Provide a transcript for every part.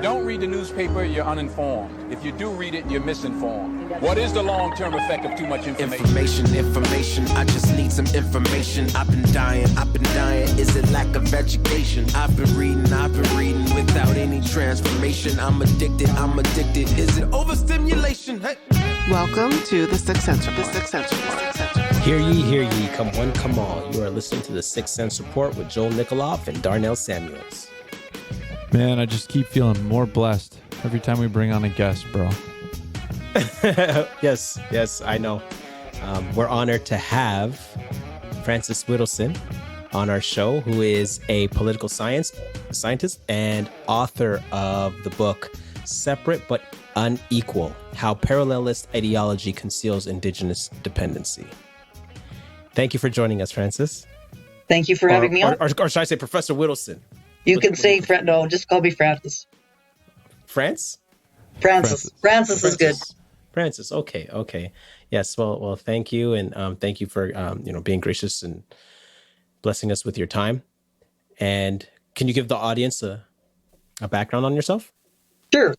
don't read the newspaper, you're uninformed. If you do read it, you're misinformed. What is the long-term effect of too much information? Information, I just need some information. I've been dying. Is it lack of education? I've been reading without any transformation. I'm addicted. Is it overstimulation? Hey. Welcome to the Sixth Sense Report. Hear ye, come one, come all. You are listening to the Sixth Sense Report with Joel Nikoloff and Darnell Samuels. Man, I just keep feeling more blessed every time we bring on a guest, bro. Yes, I know. We're honored to have France Widdowson on our show, who is a political scientist and author of the book Separate but Unequal: How Parallelist Ideology Conceals Indigenous Dependency. Thank you for joining us, Francis. Thank you for having me on. Or should I say Professor Widdowson? You can say, no, just call me Francis. France? Francis is good. Francis, okay. Yes, well, thank you, and thank you for being gracious and blessing us with your time. And can you give the audience a background on yourself? Sure.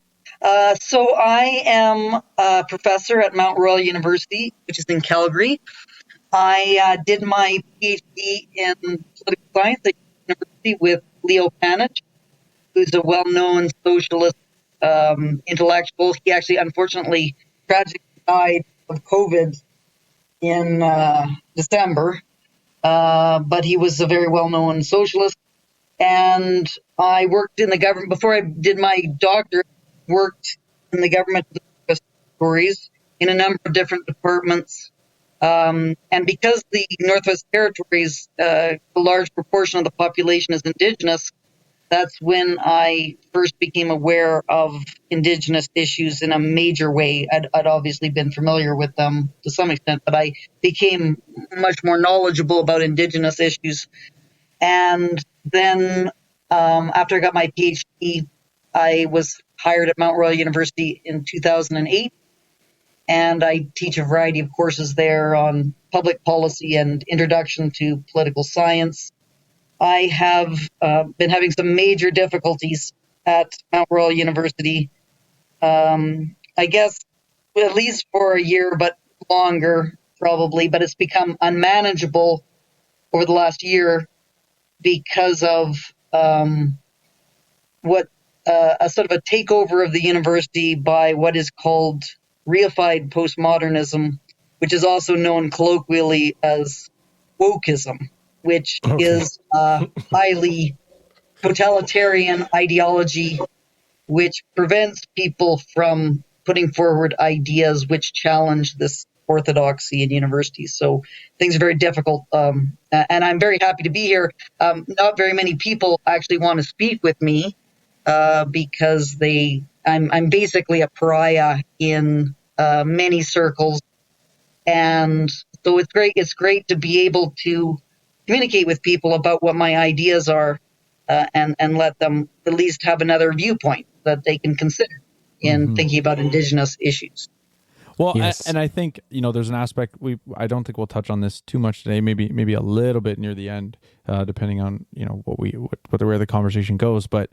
So I am a professor at Mount Royal University, which is in Calgary. I did my PhD in political science at university with Leo Panich, who's a well-known socialist intellectual. He actually, unfortunately, tragically died of COVID in December, but he was a very well-known socialist. And I worked in the government, before I did my doctorate, worked in the government stories in a number of different departments. And because the Northwest Territories, a large proportion of the population is Indigenous, that's when I first became aware of Indigenous issues in a major way. I'd obviously been familiar with them to some extent, but I became much more knowledgeable about Indigenous issues. And then after I got my PhD, I was hired at Mount Royal University in 2008. And I teach a variety of courses there on public policy and introduction to political science. I have been having some major difficulties at Mount Royal University, I guess at least for a year, but longer probably. But it's become unmanageable over the last year because of what a sort of a takeover of the university by what is called Reified Postmodernism, which is also known colloquially as wokeism, which is a highly totalitarian ideology which prevents people from putting forward ideas which challenge this orthodoxy in universities. So things are very difficult, and I'm very happy to be here. Not very many people actually want to speak with me because I'm basically a pariah in many circles, and so it's great to be able to communicate with people about what my ideas are, and let them at least have another viewpoint that they can consider in thinking about Indigenous issues. Well, yes. and I think there's an aspect I don't think we'll touch on this too much today. Maybe a little bit near the end, depending on where the conversation goes. But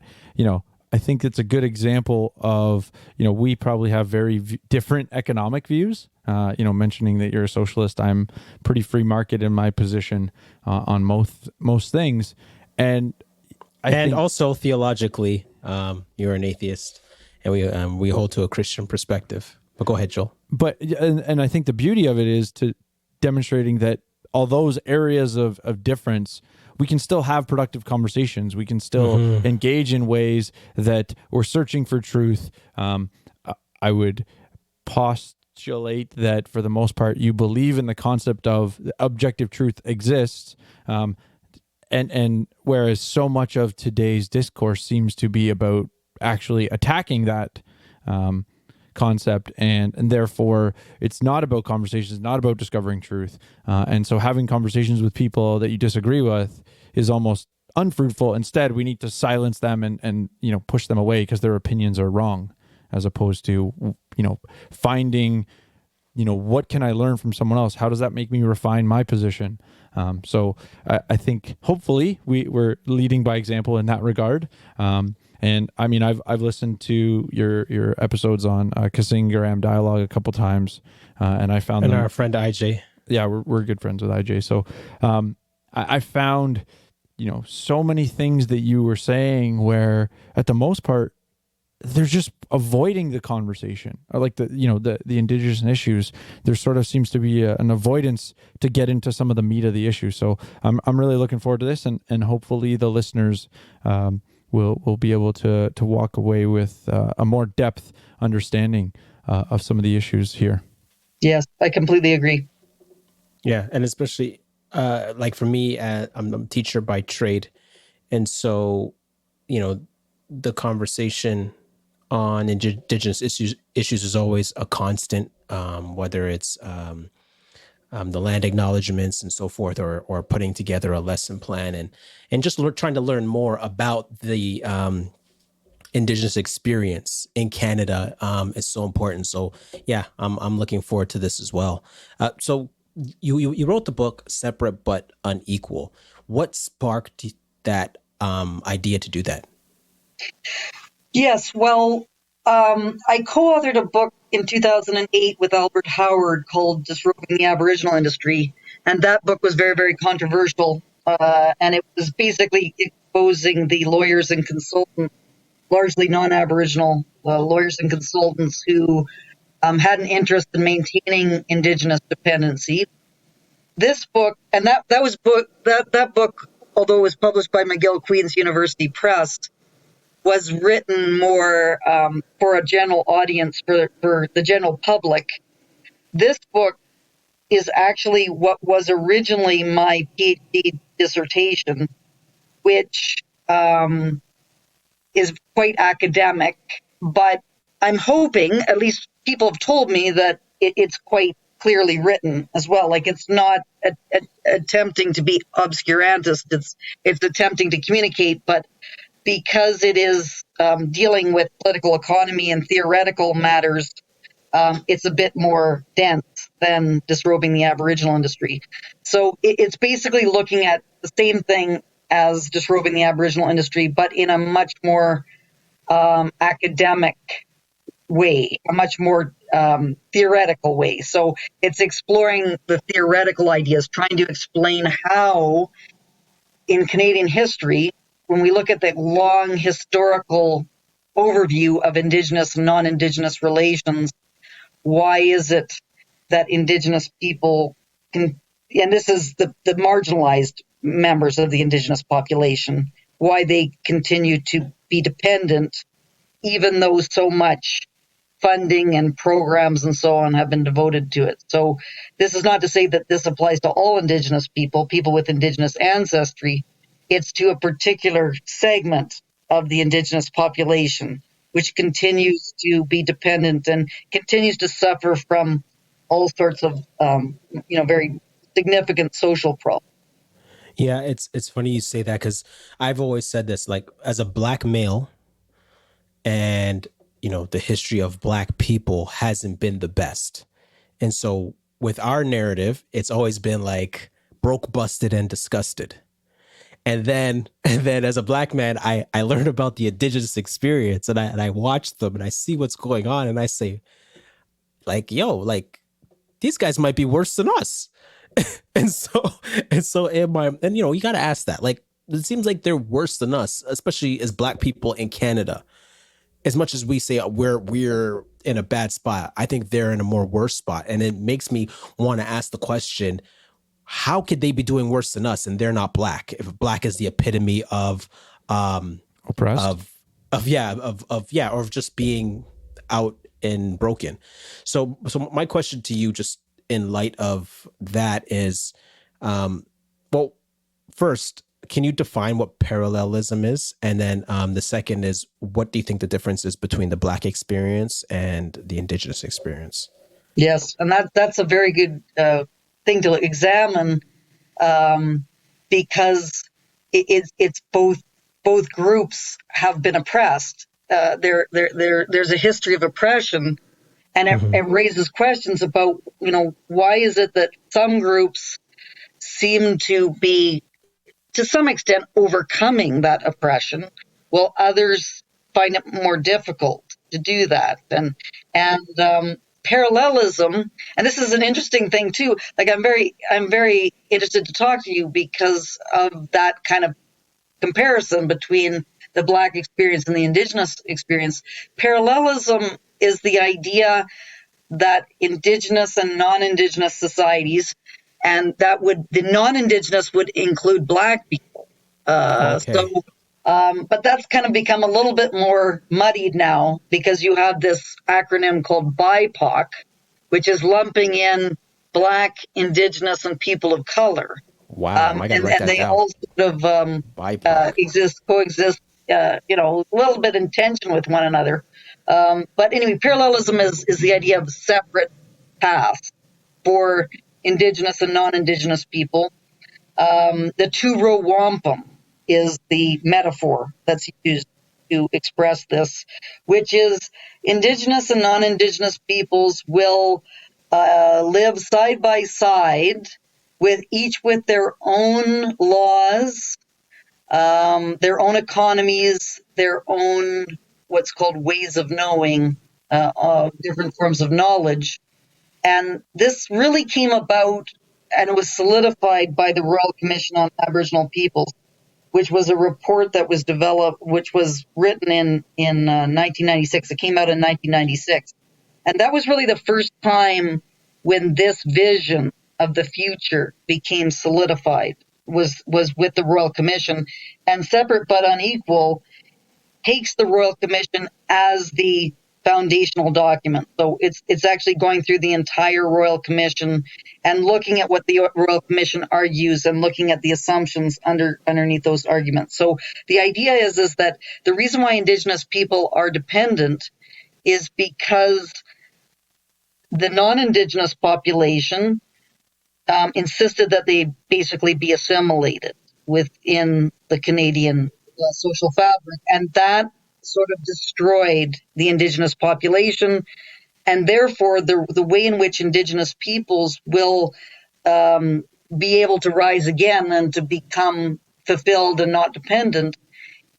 I think it's a good example of, we probably have very different economic views. Mentioning that you're a socialist, I'm pretty free market in my position on most things. And I think also theologically, you're an atheist, and we hold to a Christian perspective. But go ahead, Joel. But and I think the beauty of it is to demonstrating that all those areas of difference, we can still have productive conversations. We can still engage in ways that we're searching for truth. I would postulate that for the most part, you believe in the concept of objective truth exists. And whereas so much of today's discourse seems to be about actually attacking that concept, and therefore it's not about conversations, not about discovering truth. And so having conversations with people that you disagree with is almost unfruitful. Instead, we need to silence them and push them away because their opinions are wrong, as opposed to finding what can I learn from someone else? How does that make me refine my position? So I think hopefully we're leading by example in that regard. And I mean, I've listened to your episodes on Kazingram Dialogue a couple times, and I found and them, our friend IJ. Yeah, we're good friends with IJ. So I found, so many things that you were saying where, at the most part, they're just avoiding the conversation, or like the indigenous issues. There sort of seems to be an avoidance to get into some of the meat of the issue. So I'm really looking forward to this, and hopefully the listeners will be able to walk away with a more depth understanding of some of the issues here. Yes, I completely agree. Yeah, and especially like for me, I'm a teacher by trade, and so the conversation on indigenous issues is always a constant, whether it's the land acknowledgements and so forth, or putting together a lesson plan and just trying to learn more about the indigenous experience in Canada is so important. So yeah, I'm looking forward to this as well. So you wrote the book Separate but Unequal. What sparked that idea to do that? Yes, well, I co-authored a book in 2008 with Albert Howard called Disrobing the Aboriginal Industry, and that book was very, very controversial, and it was basically exposing the lawyers and consultants, largely non-Aboriginal lawyers and consultants who had an interest in maintaining Indigenous dependency. This book, and that book, although it was published by McGill Queen's University Press, was written more for a general audience, for the general public. This book is actually what was originally my PhD dissertation, which is quite academic, but I'm hoping, at least people have told me, that it's quite clearly written as well. Like, it's not attempting to be obscurantist, it's attempting to communicate, but because it is dealing with political economy and theoretical matters, it's a bit more dense than Disrobing the Aboriginal Industry. So it's basically looking at the same thing as Disrobing the Aboriginal Industry, but in a much more academic way, a much more theoretical way. So it's exploring the theoretical ideas, trying to explain how, in Canadian history, when we look at the long historical overview of Indigenous and non-Indigenous relations, why is it that Indigenous people can, and this is the marginalized members of the Indigenous population, why they continue to be dependent, even though so much funding and programs and so on have been devoted to it. So this is not to say that this applies to all Indigenous people with Indigenous ancestry. It's to a particular segment of the Indigenous population, which continues to be dependent and continues to suffer from all sorts of, very significant social problems. Yeah, it's funny you say that, because I've always said this, like, as a Black male, and the history of Black people hasn't been the best. And so with our narrative, it's always been like broke, busted, and disgusted. And then as a Black man, I learned about the Indigenous experience, and I watch them and I see what's going on, and I say, like, yo, like, these guys might be worse than us. and so am I, and you got to ask that. Like, it seems like they're worse than us, especially as Black people in Canada. As much as we say we're in a bad spot, I think they're in a more worse spot. And it makes me want to ask the question, how could they be doing worse than us and they're not Black? If Black is the epitome of oppressed, of just being out and broken. So my question to you, just in light of that, is, well, first, can you define what parallelism is? And then the second is, what do you think the difference is between the Black experience and the Indigenous experience? Yes, and that's a very good thing to examine, because it's both groups have been oppressed. There's a history of oppression, and it raises questions about, why is it that some groups seem to be, to some extent, overcoming that oppression, while others find it more difficult to do that. And parallelism, and this is an interesting thing too. Like I'm very interested to talk to you because of that kind of comparison between the Black experience and the Indigenous experience. Parallelism is the idea that Indigenous and non-Indigenous societies, and the non-Indigenous would include Black people. But that's kind of become a little bit more muddied now because you have this acronym called BIPOC, which is lumping in Black, Indigenous, and people of color. Wow, I gotta write that they down. all sort of coexist, a little bit in tension with one another. But anyway, parallelism is the idea of separate paths for Indigenous and non-Indigenous people. The two-row wampum is the metaphor that's used to express this, which is Indigenous and non-Indigenous peoples will live side by side with their own laws, their own economies, their own what's called ways of knowing, different forms of knowledge. And this really came about and it was solidified by the Royal Commission on Aboriginal Peoples, which was a report that was developed, which was written in 1996. It came out in 1996. And that was really the first time when this vision of the future became solidified, was with the Royal Commission. And Separate but Unequal takes the Royal Commission as the foundational document. So it's actually going through the entire Royal Commission and looking at what the Royal Commission argues and looking at the assumptions underneath those arguments. So the idea is that the reason why Indigenous people are dependent is because the non-Indigenous population insisted that they basically be assimilated within the Canadian social fabric, and that sort of destroyed the Indigenous population, and therefore the way in which Indigenous peoples will be able to rise again and to become fulfilled and not dependent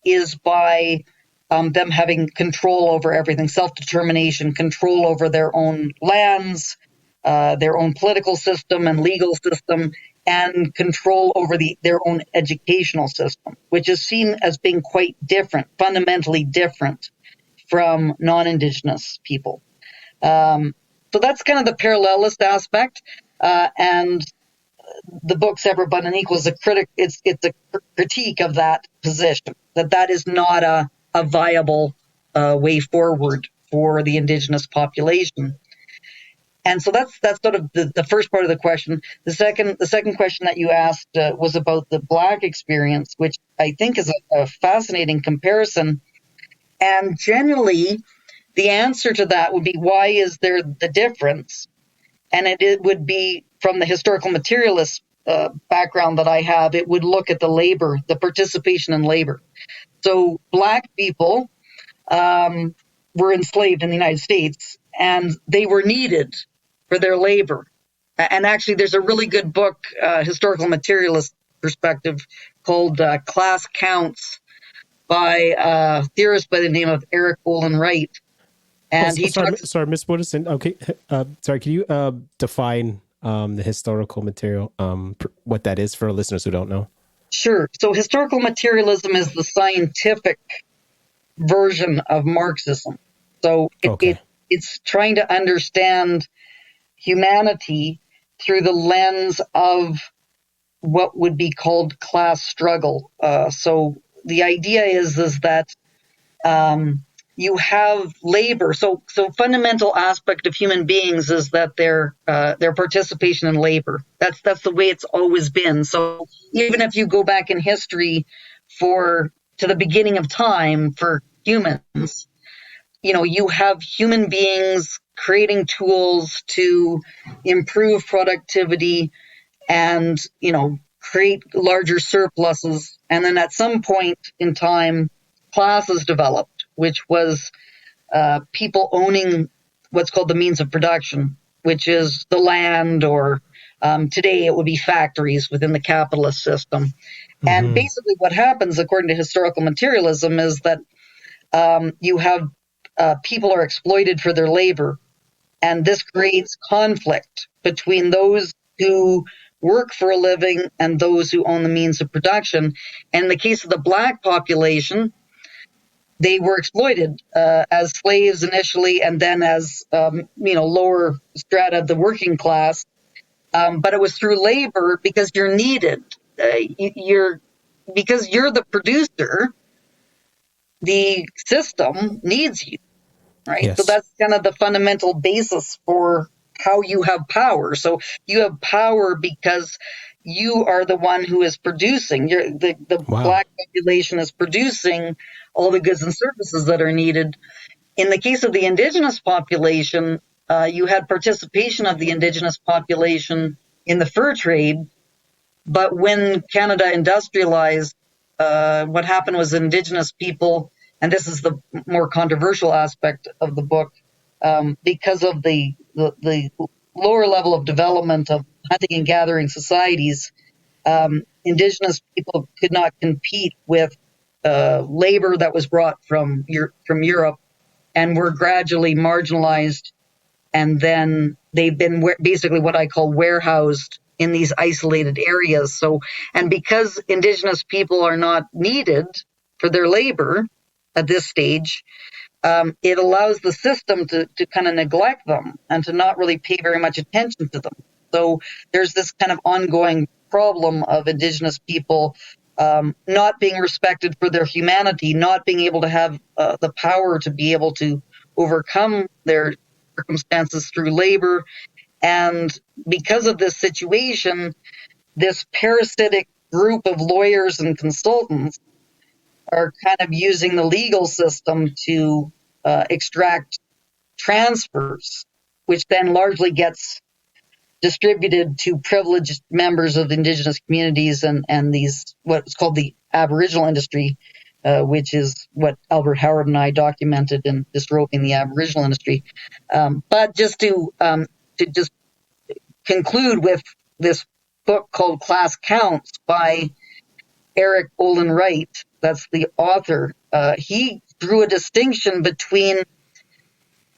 is by them having control over everything, self-determination, control over their own lands, their own political system and legal system, and control over their own educational system, which is seen as being quite different, fundamentally different from non-Indigenous people. So that's kind of the parallelist aspect. And the book Separate but Unequal is it's a critique of that position, that is not a viable way forward for the Indigenous population. And so that's sort of the first part of the question. The second question that you asked was about the Black experience, which I think is a fascinating comparison. And generally, the answer to that would be, why is there the difference? And it would be, from the historical materialist background that I have, it would look at the participation in labor. So Black people were enslaved in the United States, and they were needed for their labor. And actually, there's a really good book, historical materialist perspective, called Class Counts by a theorist by the name of Eric Olin Wright. And sorry, Ms. Widdowson. Okay, sorry. Can you define the historical material, what that is for listeners who don't know? Sure. So historical materialism is the scientific version of Marxism. So it's trying to understand humanity through the lens of what would be called class struggle. So the idea is that you have labor. So fundamental aspect of human beings is that their participation in labor. That's the way it's always been. So even if you go back in history to the beginning of time for humans, you have human beings creating tools to improve productivity and, create larger surpluses. And then at some point in time, classes developed, which was people owning what's called the means of production, which is the land, or today it would be factories within the capitalist system. Mm-hmm. And basically what happens, according to historical materialism, is that you have people are exploited for their labor, and this creates conflict between those who work for a living and those who own the means of production. And in the case of the Black population, they were exploited as slaves initially, and then as lower strata of the working class. But it was through labor, because you're needed. Because you're the producer, the system needs you, right? Yes. So that's kind of the fundamental basis for how you have power. So you have power because you are the one who is producing. The Wow. Black population is producing all the goods and services that are needed. In the case of the Indigenous population, you had participation of the Indigenous population in the fur trade, but when Canada industrialized, what happened was Indigenous people, and this is the more controversial aspect of the book, because of the lower level of development of hunting and gathering societies, Indigenous people could not compete with labor that was brought from Europe, and were gradually marginalized, and then they've been basically what I call warehoused in these isolated areas. So, and because Indigenous people are not needed for their labor at this stage, it allows the system to kind of neglect them and to not really pay very much attention to them. So there's this kind of ongoing problem of Indigenous people not being respected for their humanity, not being able to have the power to be able to overcome their circumstances through labor. And because of this situation, this parasitic group of lawyers and consultants are kind of using the legal system to extract transfers, which then largely gets distributed to privileged members of Indigenous communities and these what's called the Aboriginal industry, which is what Albert Howard and I documented in Disrobing the Aboriginal Industry. But just to just conclude with this book called Class Counts by Eric Olin Wright, that's the author, he drew a distinction between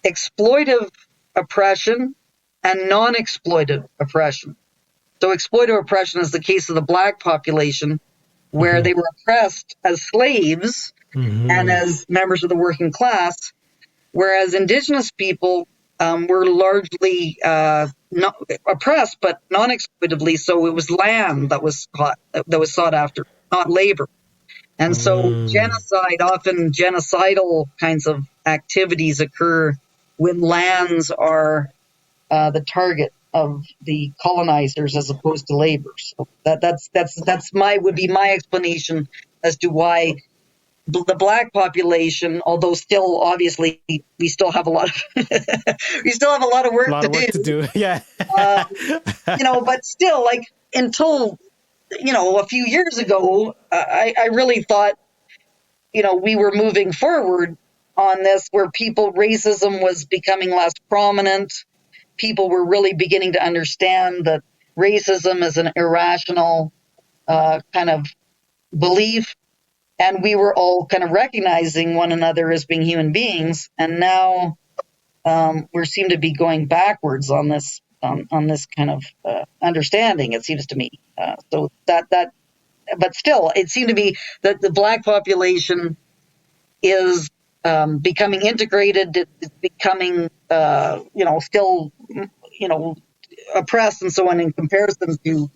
exploitive oppression and non-exploitive oppression. So exploitive oppression is the case of the Black population, where they were oppressed as slaves and as members of the working class, whereas Indigenous people were largely not oppressed, but non-exploitively. So it was land that was sought after, not labor. And so genocide, often genocidal kinds of activities occur when lands are the target of the colonizers as opposed to labor. So that's would be my explanation as to why the Black population, although still obviously we still have a lot of work to do. Yeah. But still, like, until a few years ago, I really thought we were moving forward on this, where racism was becoming less prominent. People were really beginning to understand that racism is an irrational kind of belief, and we were all kind of recognizing one another as being human beings. And now we seem to be going backwards on this kind of understanding, it seems to me. But still, it seemed to be that the Black population is becoming integrated, it's becoming, still, oppressed and so on in comparison to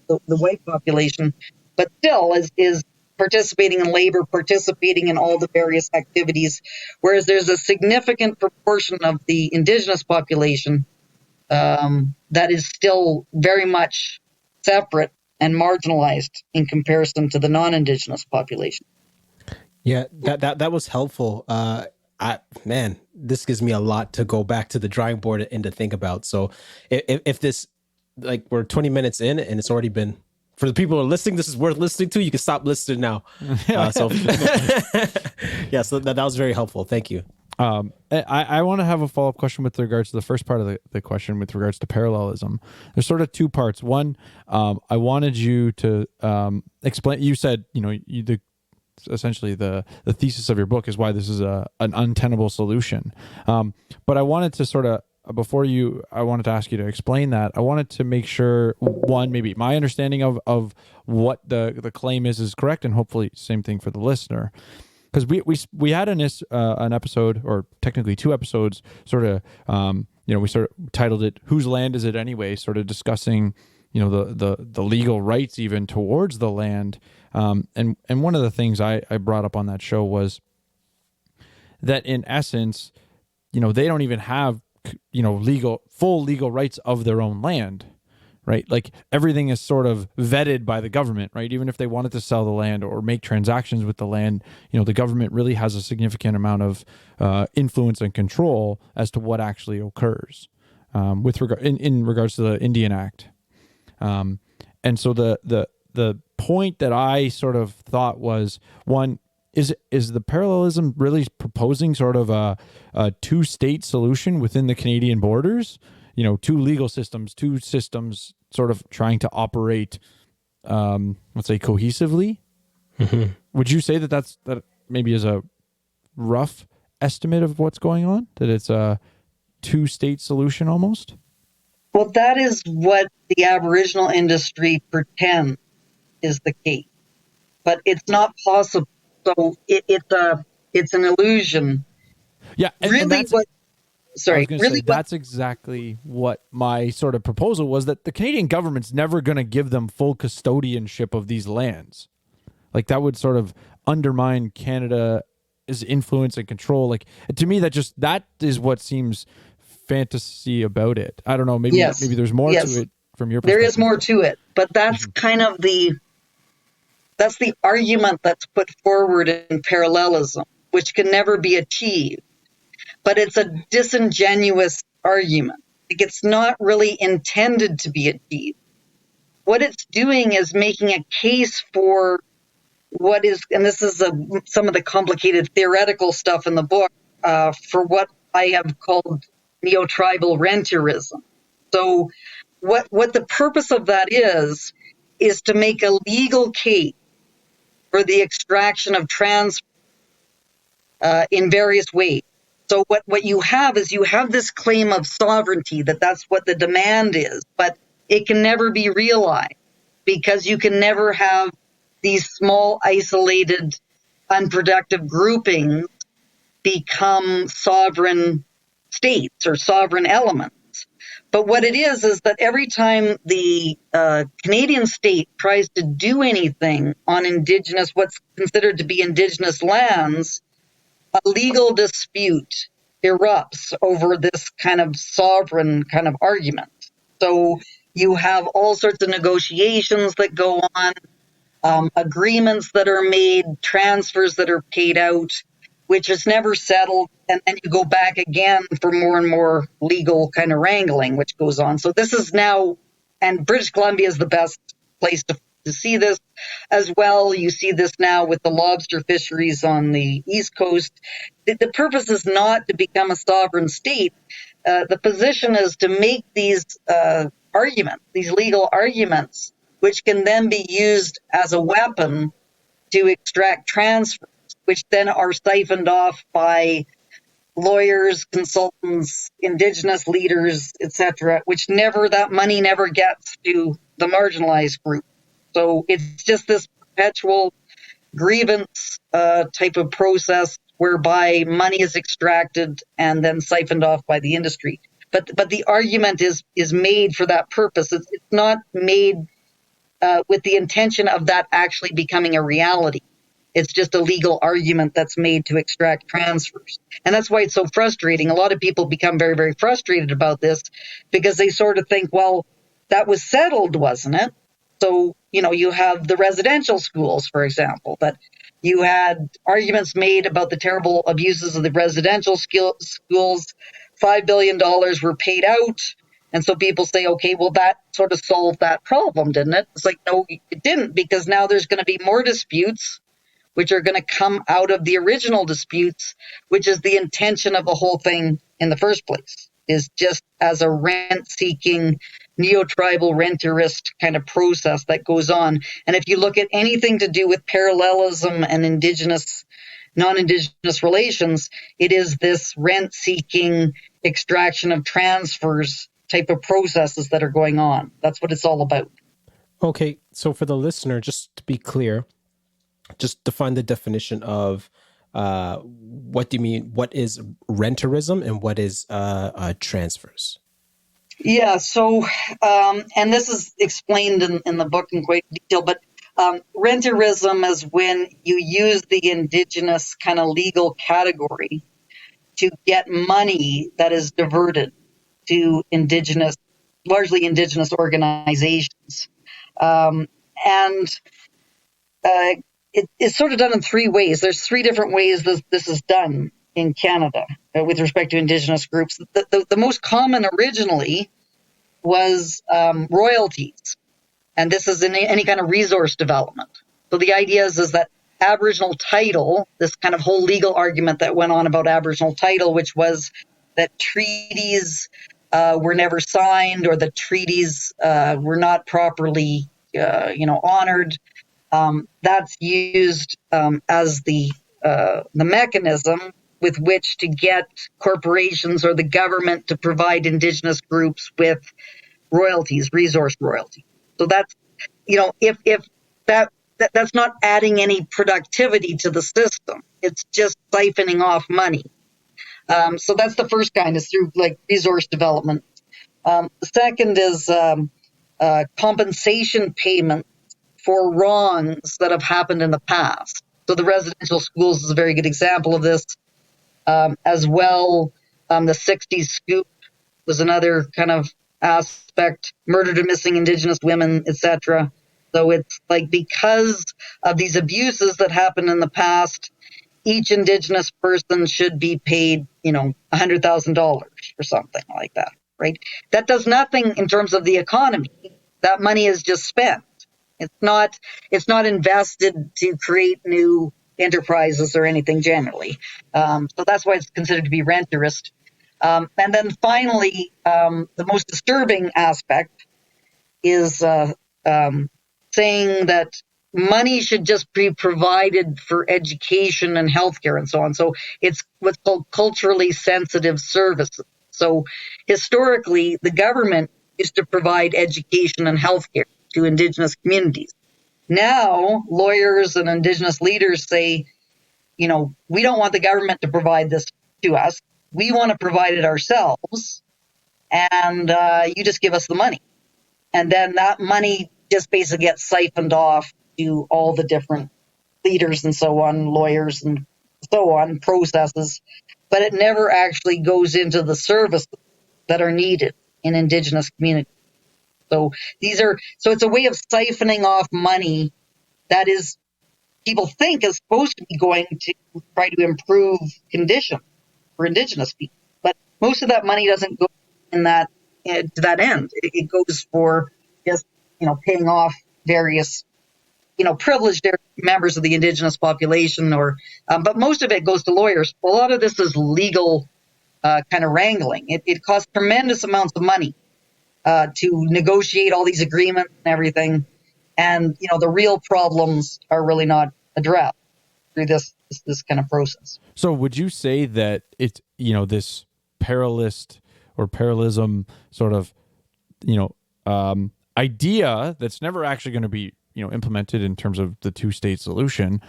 the white population, but still is participating in labor, participating in all the various activities, whereas there's a significant proportion of the Indigenous population that is still very much separate and marginalized in comparison to the non-Indigenous population. Yeah, that was helpful. This gives me a lot to go back to the drawing board and to think about. So if this, like, we're 20 minutes in and it's already been, for the people who are listening, this is worth listening to, you can stop listening now. So that was very helpful. Thank you. I want to have a follow-up question with regards to the first part of the question with regards to parallelism. There's sort of two parts. One, I wanted you to explain, you said, essentially the thesis of your book is why this is an untenable solution. But I wanted to sort of, I wanted to ask you to explain that. I wanted to make sure, one, maybe my understanding of what the claim is correct, and hopefully same thing for the listener. Because we had an episode, or technically 2 episodes, sort of, we sort of titled it "Whose Land Is It Anyway?" Sort of discussing, the legal rights even towards the land. And one of the things I brought up on that show was that in essence, they don't even have, full legal rights of their own land, right? Like everything is sort of vetted by the government, right? Even if they wanted to sell the land or make transactions with the land, the government really has a significant amount of influence and control as to what actually occurs with regard in regards to the Indian Act. And so the point that I sort of thought was, one, is the parallelism really proposing sort of a 2-state solution within the Canadian borders? 2 legal systems, 2 systems sort of trying to operate, let's say, cohesively. Mm-hmm. Would you say that maybe is a rough estimate of what's going on? That it's a 2-state solution almost? Well, that is what the Aboriginal industry pretends is the case, but it's not possible. So it's an illusion. Yeah, and really, that's exactly what my sort of proposal was, that the Canadian government's never going to give them full custodianship of these lands. Like that would sort of undermine Canada's influence and control. Like to me, that is what seems fantasy about it. I don't know. Maybe there's more to it from your perspective. There is more to it, but that's kind of that's the argument that's put forward in parallelism, which can never be achieved. But it's a disingenuous argument. Like it's not really intended to be achieved. What it's doing is making a case for what is, and this is some of the complicated theoretical stuff in the book, for what I have called neo-tribal rentierism. So what the purpose of that is to make a legal case for the extraction of transfer in various ways. So what you have is this claim of sovereignty, that's what the demand is, but it can never be realized because you can never have these small, isolated, unproductive groupings become sovereign states or sovereign elements. But what it is that every time the Canadian state tries to do anything on indigenous, what's considered to be indigenous lands, a legal dispute erupts over this kind of sovereign kind of argument. So you have all sorts of negotiations that go on, agreements that are made, transfers that are paid out, which is never settled, and then you go back again for more and more legal kind of wrangling, which goes on. So this is now, and British Columbia is the best place to see this as well. You see this now with the lobster fisheries on the East Coast. The purpose is not to become a sovereign state. The position is to make these arguments, these legal arguments, which can then be used as a weapon to extract transfers, which then are siphoned off by lawyers, consultants, indigenous leaders, etc., which that money never gets to the marginalized group. So it's just this perpetual grievance type of process whereby money is extracted and then siphoned off by the industry. But the argument is made for that purpose. It's not made with the intention of that actually becoming a reality. It's just a legal argument that's made to extract transfers. And that's why it's so frustrating. A lot of people become very, very frustrated about this because they sort of think, well, that was settled, wasn't it? So, you have the residential schools, for example, that you had arguments made about the terrible abuses of the residential schools. $5 billion were paid out. And so people say, okay, well, that sort of solved that problem, didn't it? It's like, no, it didn't, because now there's going to be more disputes, which are going to come out of the original disputes, which is the intention of the whole thing in the first place, is just as a rent-seeking neo-tribal renterist kind of process that goes on. And if you look at anything to do with parallelism and indigenous, non-indigenous relations, it is this rent-seeking extraction of transfers type of processes that are going on. That's what it's all about. Okay, so for the listener, just to be clear, just define the definition of what do you mean? What is renterism and what is transfers? Yeah, so, and this is explained in the book in quite detail, but renterism is when you use the indigenous kind of legal category to get money that is diverted to indigenous, largely indigenous organizations. It's sort of done in three ways. There's three different ways this is done in Canada with respect to indigenous groups. The most common originally was royalties, and this is in any kind of resource development. So the idea is that Aboriginal title, this kind of whole legal argument that went on about Aboriginal title, which was that treaties were never signed or the treaties were not properly honored. That's used as the mechanism with which to get corporations or the government to provide indigenous groups with royalties, resource royalty. So that's, if that's not adding any productivity to the system, it's just siphoning off money. So that's the first kind, is through like resource development. The second is compensation payment for wrongs that have happened in the past. So the residential schools is a very good example of this. As well, the 60s scoop was another kind of aspect, murdered and missing Indigenous women, etc. So it's like, because of these abuses that happened in the past, each Indigenous person should be paid, $100,000 or something like that, right? That does nothing in terms of the economy. That money is just spent. It's not invested to create new enterprises or anything generally. So that's why it's considered to be renterist. And then finally, the most disturbing aspect is saying that money should just be provided for education and healthcare and so on. So it's what's called culturally sensitive services. So historically, the government used to provide education and healthcare to Indigenous communities. Now, lawyers and Indigenous leaders say, we don't want the government to provide this to us. We want to provide it ourselves, and you just give us the money. And then that money just basically gets siphoned off to all the different leaders and so on, lawyers and so on, processes, but it never actually goes into the services that are needed in Indigenous communities. So it's a way of siphoning off money that is, people think is supposed to be going to try to improve conditions for Indigenous people. But most of that money doesn't go in to that end. It goes for just, paying off various, privileged members of the Indigenous population, but most of it goes to lawyers. A lot of this is legal kind of wrangling. It costs tremendous amounts of money to negotiate all these agreements and everything. And, the real problems are really not addressed through this kind of process. So would you say that it's, this parallelist or parallelism sort of, idea that's never actually going to be, implemented in terms of the two-state solution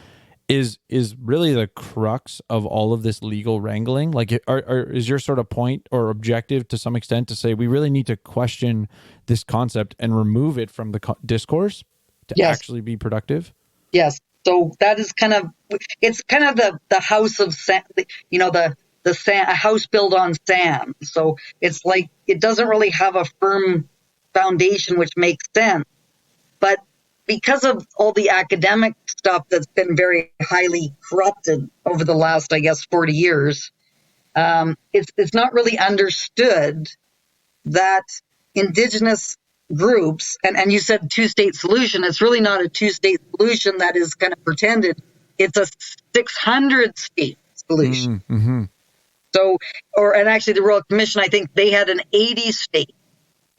is really the crux of all of this legal wrangling? Like, is your sort of point or objective to some extent to say we really need to question this concept and remove it from the discourse to actually be productive? Yes. So that is it's kind of the house of sand, the sand, a house built on sand. So it's like, it doesn't really have a firm foundation, which makes sense. But because of all the academic stuff that's been very highly corrupted over the last, 40 years, it's not really understood that Indigenous groups, and you said two-state solution, it's really not a two-state solution that is kind of pretended. It's a 600-state solution. Mm-hmm. So, and actually the Royal Commission, I think they had an 80-state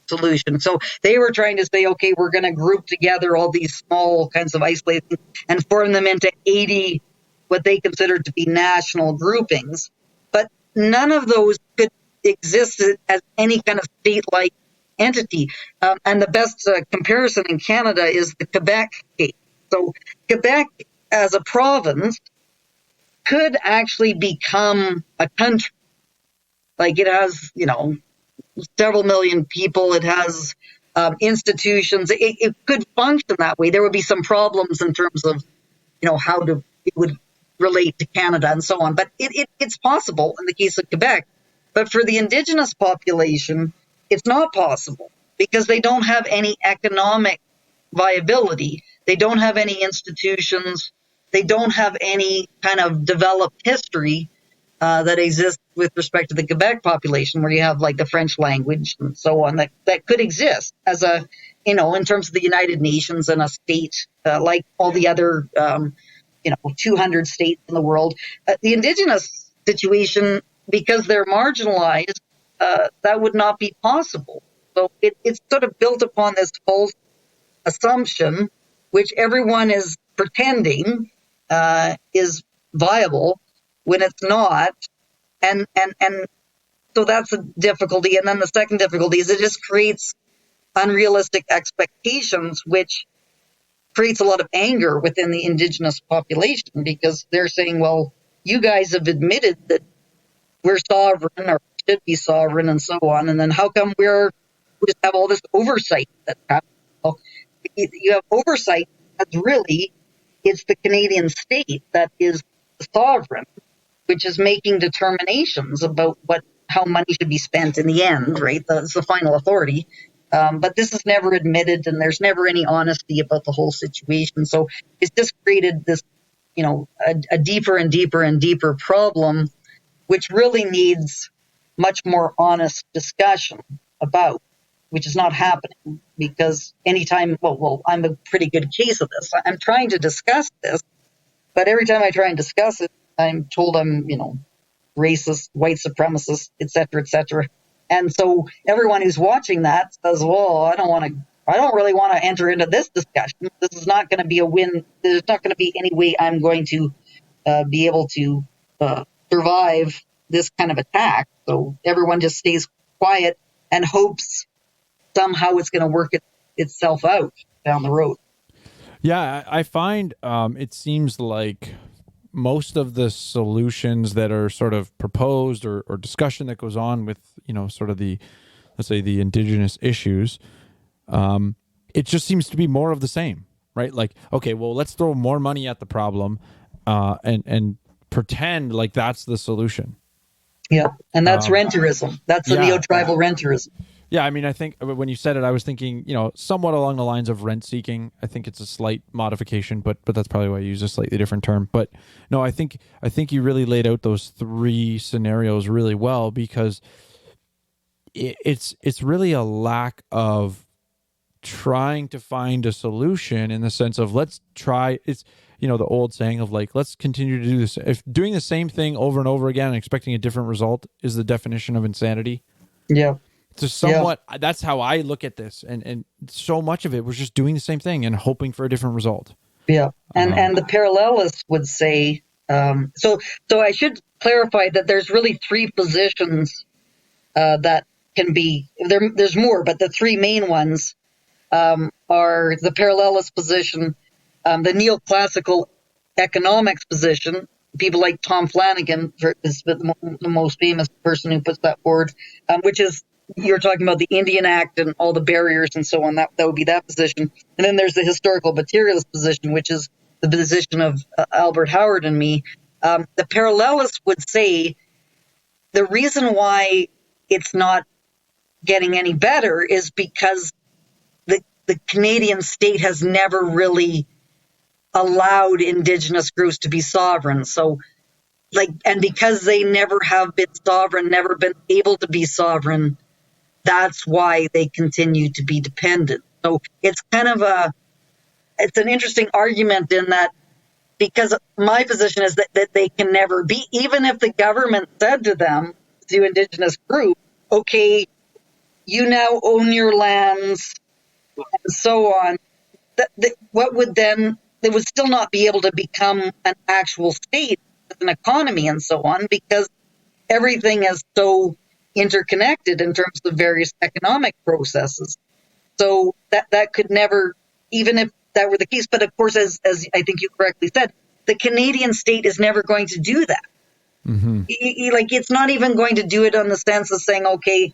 solution. So they were trying to say, okay, we're going to group together all these small kinds of isolated things and form them into 80 what they considered to be national groupings. But none of those could exist as any kind of state-like entity. And the best comparison in Canada is the Quebec case. So Quebec as a province could actually become a country. Like it has, several million people. It has institutions. It could function that way. There would be some problems in terms of, how it would relate to Canada and so on. But it's possible in the case of Quebec. But for the Indigenous population, it's not possible because they don't have any economic viability. They don't have any institutions. They don't have any kind of developed history that exists with respect to the Quebec population, where you have like the French language and so on that could exist as a, in terms of the United Nations and a state like all the other, 200 states in the world. The Indigenous situation, because they're marginalized, that would not be possible. So it's sort of built upon this false assumption, which everyone is pretending is viable when it's not. And so that's a difficulty. And then the second difficulty is it just creates unrealistic expectations, which creates a lot of anger within the Indigenous population because they're saying, well, you guys have admitted that we're sovereign or should be sovereign and so on. And then how come we just have all this oversight that's happening? Well, you have oversight that's really, it's the Canadian state that is sovereign, which is making determinations about how money should be spent in the end, right? That's the final authority. But this is never admitted, and there's never any honesty about the whole situation. So it's just created this, a deeper and deeper and deeper problem, which really needs much more honest discussion about, which is not happening because anytime, well, I'm a pretty good case of this. I'm trying to discuss this, but every time I try and discuss it, I'm told I'm, racist, white supremacist, et cetera, et cetera. And so everyone who's watching that says, well, I don't really want to enter into this discussion. This is not going to be a win. There's not going to be any way I'm going to be able to survive this kind of attack. So everyone just stays quiet and hopes somehow it's going to work itself out down the road. Yeah, I find it seems like most of the solutions that are sort of proposed or discussion that goes on with, sort of the, let's say, the Indigenous issues, it just seems to be more of the same, right? Like, okay, well, let's throw more money at the problem and pretend like that's the solution. Yeah, and that's renterism. That's the neo-tribal renterism. Yeah, I mean, I think when you said it, I was thinking, somewhat along the lines of rent seeking. I think it's a slight modification, but that's probably why I use a slightly different term. But no, I think you really laid out those three scenarios really well because it's really a lack of trying to find a solution in the sense of let's try. It's the old saying of like let's continue to do this. If doing the same thing over and over again and expecting a different result is the definition of insanity. Yeah. So somewhat, that's how I look at this, and so much of it was just doing the same thing and hoping for a different result. Yeah, and the parallelists would say, so I should clarify that there's really three positions that can be, there's more, but the three main ones are the parallelist position, the neoclassical economics position. People like Tom Flanagan is the most famous person who puts that forward, which is, you're talking about the Indian Act and all the barriers and so on. That would be that position. And then there's the historical materialist position, which is the position of Albert Howard and me. The parallelists would say the reason why it's not getting any better is because the Canadian state has never really allowed Indigenous groups to be sovereign. So, and because they never have been sovereign, never been able to be sovereign, that's why they continue to be dependent. So it's kind of it's an interesting argument in that, because my position is that they can never be, even if the government said to them, to Indigenous group, okay, you now own your lands, and so on. What would then, they would still not be able to become an actual state with an economy and so on, because everything is so interconnected in terms of various economic processes. So that could never, even if that were the case, but of course, as I think you correctly said, the Canadian state is never going to do that. Mm-hmm. Like, it's not even going to do it on the sense of saying, okay,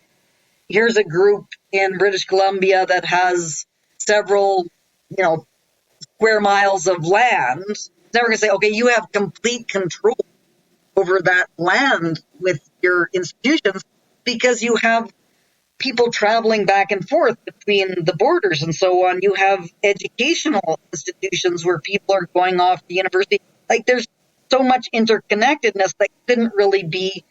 here's a group in British Columbia that has several, square miles of land. It's never going to say, okay, you have complete control over that land with your institutions, because you have people traveling back and forth between the borders and so on. You have educational institutions where people are going off to university. Like, there's so much interconnectedness that couldn't really be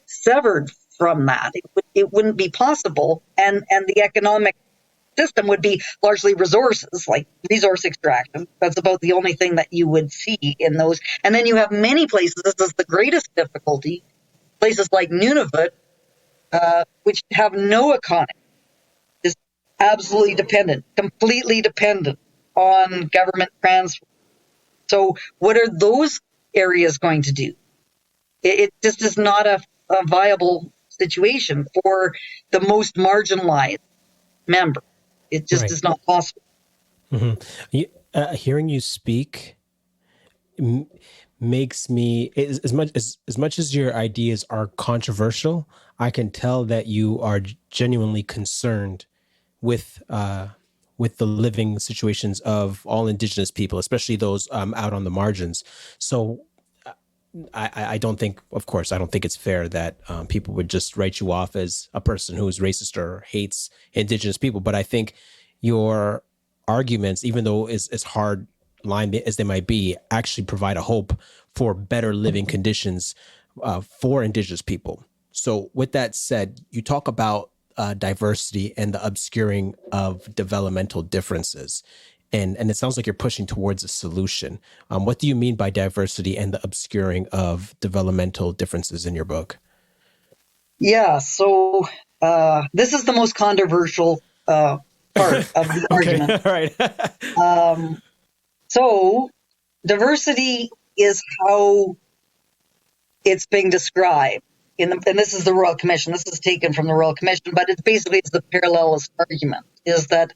severed from that. It wouldn't be possible. And the economic system would be largely resources, like resource extraction. That's about the only thing that you would see in those. And then you have many places, this is the greatest difficulty, places like Nunavut, which have no economy, is absolutely dependent, completely dependent on government transfer. So what are those areas going to do? It just is not a viable situation for the most marginalized member. It just is not possible. Mm-hmm. Hearing you speak makes me, as much as your ideas are controversial, I can tell that you are genuinely concerned with the living situations of all Indigenous people, especially those out on the margins. So I don't think, of course, I don't think it's fair that people would just write you off as a person who is racist or hates Indigenous people. But I think your arguments, even though as hard line as they might be, actually provide a hope for better living conditions for Indigenous people. So with that said, you talk about diversity and the obscuring of developmental differences. And it sounds like you're pushing towards a solution. What do you mean by diversity and the obscuring of developmental differences in your book? Yeah, so this is the most controversial part of the argument. All right. So diversity is how it's being described. And this is the Royal Commission. This is taken from the Royal Commission, but it's the parallelist argument, is that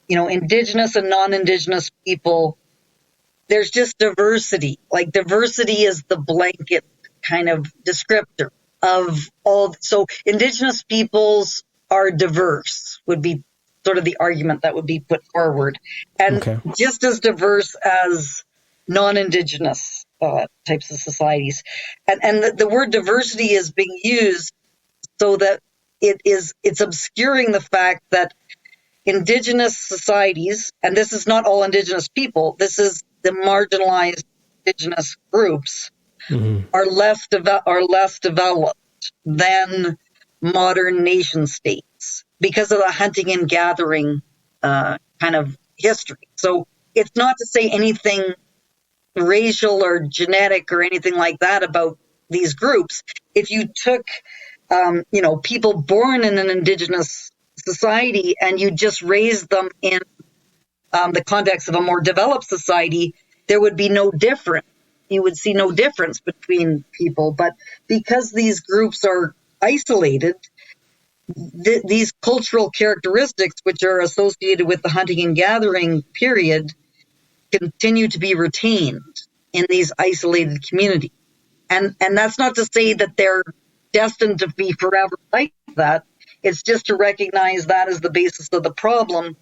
Indigenous and non-Indigenous people, there's just diversity. Like, diversity is the blanket kind of descriptor of all. So Indigenous peoples are diverse, would be sort of the argument that would be put forward. And just as diverse as non-Indigenous types of societies. And the word diversity is being used so that it's obscuring the fact that Indigenous societies, and this is not all Indigenous people, this is the marginalized Indigenous groups, are less developed than modern nation states because of the hunting and gathering kind of history. So it's not to say anything racial or genetic or anything like that about these groups. If you took, people born in an Indigenous society and you just raised them in the context of a more developed society, there would be no difference. You would see no difference between people. But because these groups are isolated, these cultural characteristics, which are associated with the hunting and gathering period, continue to be retained in these isolated communities. And that's not to say that they're destined to be forever like that. It's just to recognize that as the basis of the problem,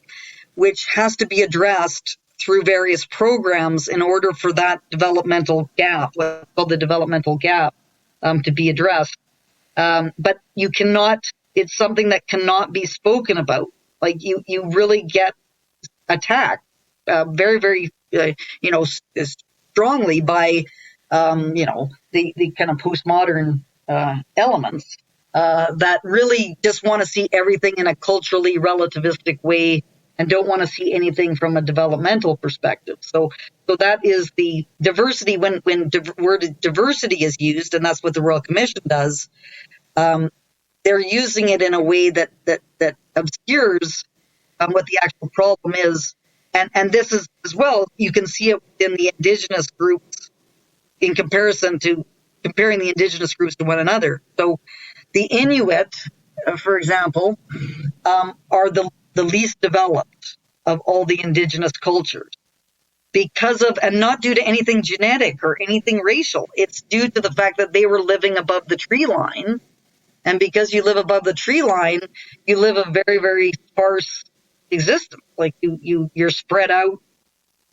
which has to be addressed through various programs in order for that developmental gap, what's called the developmental gap, to be addressed. But you cannot, it's something that cannot be spoken about. Like, you really get attacked very, very, strongly by, the kind of postmodern elements that really just want to see everything in a culturally relativistic way and don't want to see anything from a developmental perspective. So that is the diversity. When word diversity is used, and that's what the Royal Commission does, they're using it in a way that obscures what the actual problem is. And this is, as well, you can see it within the indigenous groups in comparing the indigenous groups to one another. So the Inuit, for example, are the least developed of all the indigenous cultures because of, and not due to anything genetic or anything racial. It's due to the fact that they were living above the tree line. And because you live above the tree line, you live a very, very sparse existence. Like you're spread out,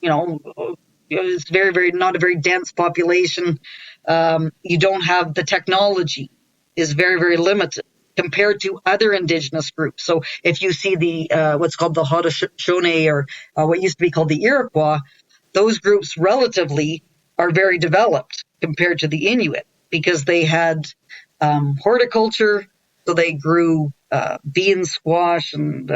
it's very, very, not a very dense population. You don't have the technology is very, very limited compared to other indigenous groups. So if you see the what's called the Haudenosaunee, or what used to be called the Iroquois, those groups relatively are very developed compared to the Inuit because they had horticulture, so they grew beans, squash, and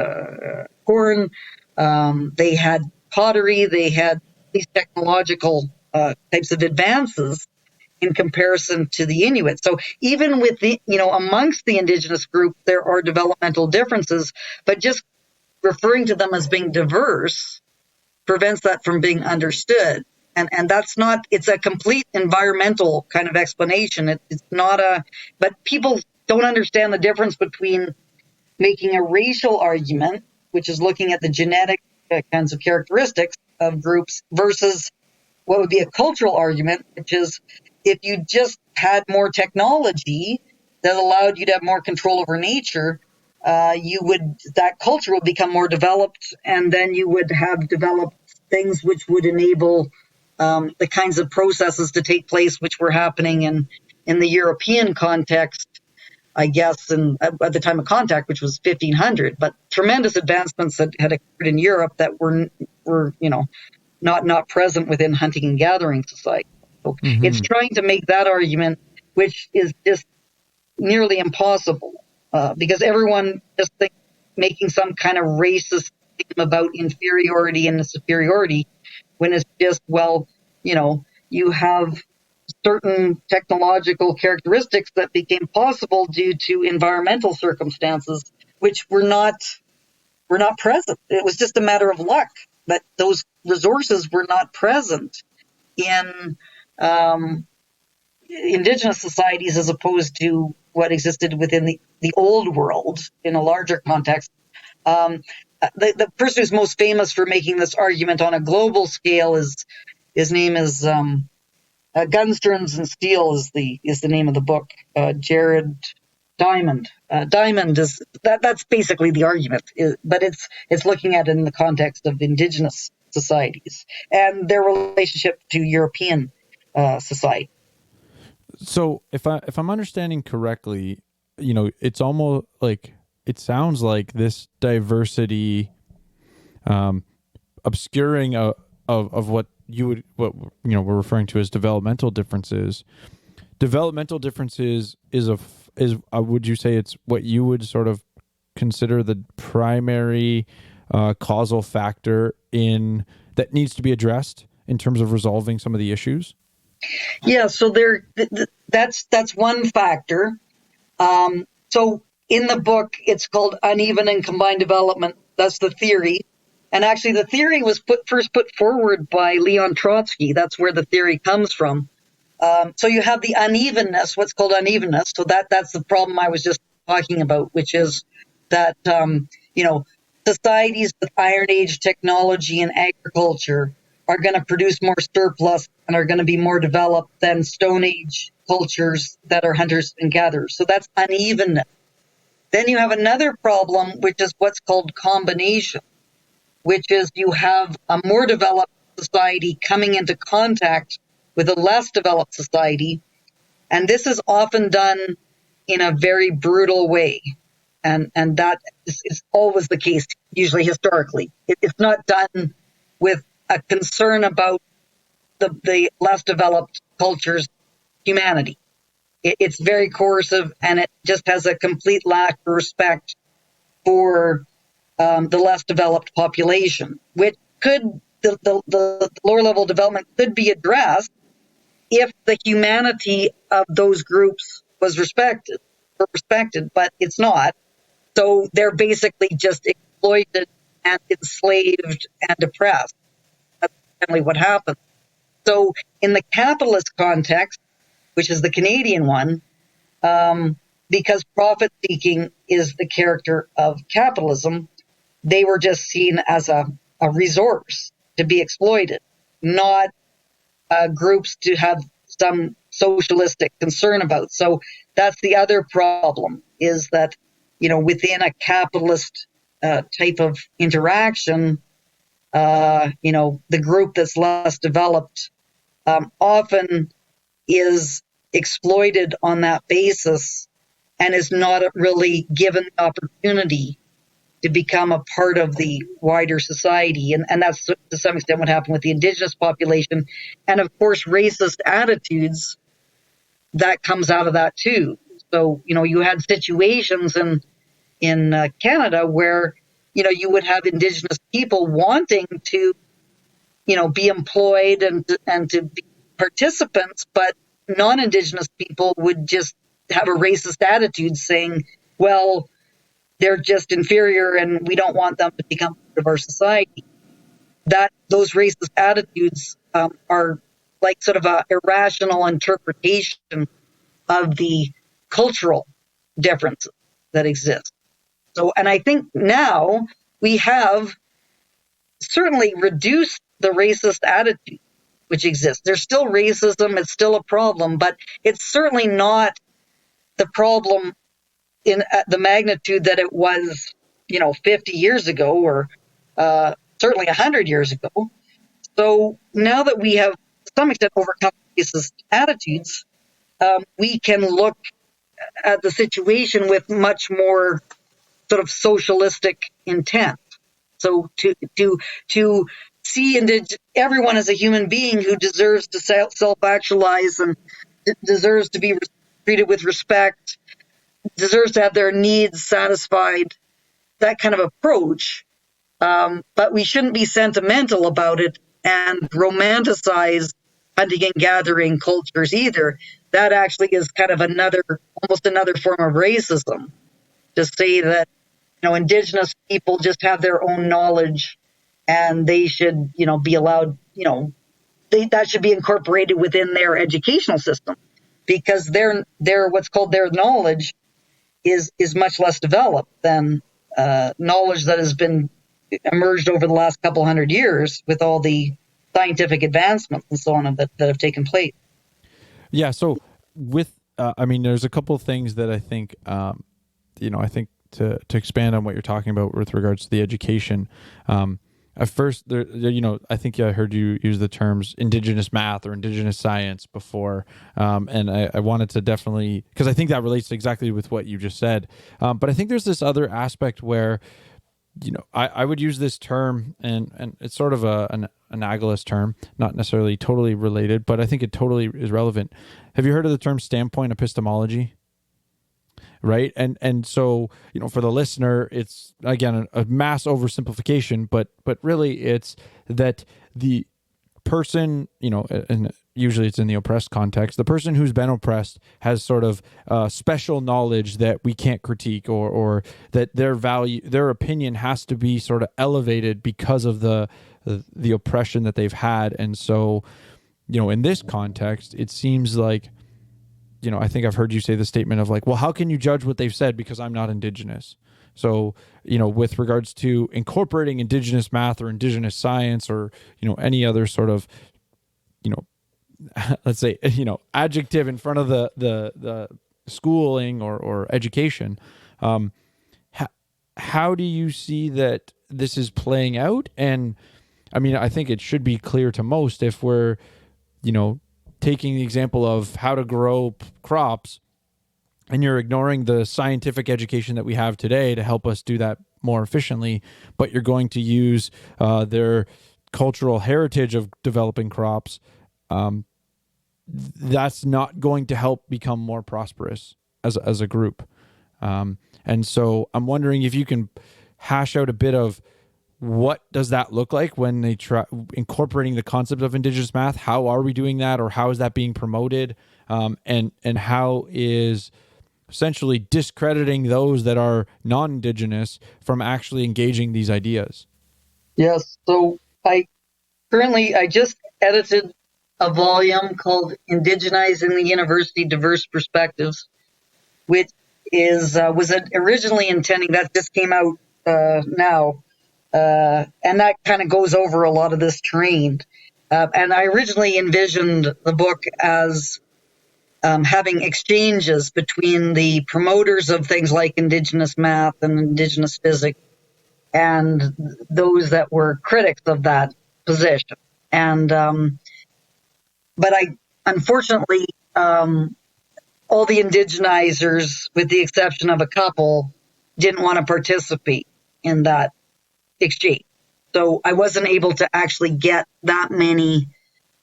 corn. They had pottery. They had these technological types of advances in comparison to the Inuit. So even with the, amongst the indigenous group, there are developmental differences, but just referring to them as being diverse prevents that from being understood. And that's not, it's a complete environmental kind of explanation. It's not but people don't understand the difference between making a racial argument, which is looking at the genetic kinds of characteristics of groups, versus what would be a cultural argument, which is if you just had more technology that allowed you to have more control over nature, that culture would become more developed, and then you would have developed things which would enable the kinds of processes to take place which were happening in the European context, I guess, at the time of contact, which was 1500. But tremendous advancements that had occurred in Europe that were not present within hunting and gathering society. So it's trying to make that argument, which is just nearly impossible, because everyone just thinks making some kind of racist thing about inferiority and superiority, when it's just, you have certain technological characteristics that became possible due to environmental circumstances, which were not present. It was just a matter of luck that those resources were not present in indigenous societies as opposed to what existed within the old world in a larger context. The person who's most famous for making this argument on a global scale his name is Guns, and Steel is the name of the book. Jared Diamond. Diamond is that's basically the argument, but it's looking at it in the context of indigenous societies and their relationship to European society. So if I'm understanding correctly, it's almost like, it sounds like this diversity obscuring of what we're referring to as developmental differences. Developmental differences is would you say it's what you would sort of consider the primary causal factor that needs to be addressed in terms of resolving some of the issues? Yeah, so that's one factor. So in the book, it's called Uneven and Combined Development. That's the theory. And actually, the theory was first put forward by Leon Trotsky. That's where the theory comes from. So you have the unevenness, what's called unevenness. So that's the problem I was just talking about, which is that, societies with Iron Age technology and agriculture are going to produce more surplus and are going to be more developed than Stone Age cultures that are hunters and gatherers. So that's unevenness. Then you have another problem, which is what's called combination, which is you have a more developed society coming into contact with a less developed society. And this is often done in a very brutal way. And that is always the case, usually historically. It's not done with a concern about the less developed culture's humanity. It's very coercive, and it just has a complete lack of respect for the less developed population, which the lower level development could be addressed if the humanity of those groups was respected. respected, but it's not. So they're basically just exploited and enslaved and oppressed. That's generally what happens. So in the capitalist context, which is the Canadian one, because profit-seeking is the character of capitalism, they were just seen as a resource to be exploited, not groups to have some socialistic concern about. So that's the other problem, is that, within a capitalist type of interaction, the group that's less developed often is exploited on that basis and is not really given the opportunity to become a part of the wider society. And that's to some extent what happened with the Indigenous population. And of course, racist attitudes, that comes out of that too. So, you had situations in Canada where, you would have Indigenous people wanting to, be employed and to be participants, but non-Indigenous people would just have a racist attitude saying, well, they're just inferior and we don't want them to become part of our society. Those racist attitudes are like sort of a irrational interpretation of the cultural differences that exist. So, and I think now we have certainly reduced the racist attitude which exists. There's still racism, it's still a problem, but it's certainly not the problem in the magnitude that it was, 50 years ago or certainly 100 years ago. So now that we have, to some extent, overcome racist attitudes, we can look at the situation with much more sort of socialistic intent. So to see everyone as a human being who deserves to self-actualize and deserves to be treated with respect, deserves to have their needs satisfied, that kind of approach. But we shouldn't be sentimental about it and romanticize hunting and gathering cultures either. That actually is kind of almost another form of racism, to say that, Indigenous people just have their own knowledge and they should, be allowed, that should be incorporated within their educational system, because their what's called their knowledge is much less developed than knowledge that has been emerged over the last couple hundred years with all the scientific advancements and so on that have taken place. Yeah. So there's a couple of things that I think, I think to expand on what you're talking about with regards to the education. At first, I think I heard you use the terms indigenous math or indigenous science before, and I wanted to definitely, because I think that relates exactly with what you just said. But I think there's this other aspect where, I would use this term, and it's sort of an analogous term, not necessarily totally related, but I think it totally is relevant. Have you heard of the term standpoint epistemology? Right. And so, for the listener, it's, again, a mass oversimplification, but really it's that the person, and usually it's in the oppressed context, the person who's been oppressed has sort of special knowledge that we can't critique, or that their opinion has to be sort of elevated because of the oppression that they've had. And so, in this context, it seems like, I think I've heard you say the statement of like, well, how can you judge what they've said because I'm not Indigenous? So, with regards to incorporating Indigenous math or Indigenous science or, any other sort of, let's say, adjective in front of the schooling or education, how do you see that this is playing out? And I think it should be clear to most, if we're, taking the example of how to grow crops, and you're ignoring the scientific education that we have today to help us do that more efficiently, but you're going to use their cultural heritage of developing crops, that's not going to help become more prosperous as a group. And so I'm wondering if you can hash out a bit of what does that look like when they try incorporating the concept of Indigenous math? How are we doing that, or how is that being promoted? And how is essentially discrediting those that are non-Indigenous from actually engaging these ideas? Yes. So I just edited a volume called Indigenizing the University Diverse Perspectives, which was originally intending, that just came out now, and that kind of goes over a lot of this terrain. And I originally envisioned the book as having exchanges between the promoters of things like Indigenous math and Indigenous physics and those that were critics of that position. And but unfortunately, all the indigenizers, with the exception of a couple, didn't want to participate in that exchange. So I wasn't able to actually get that many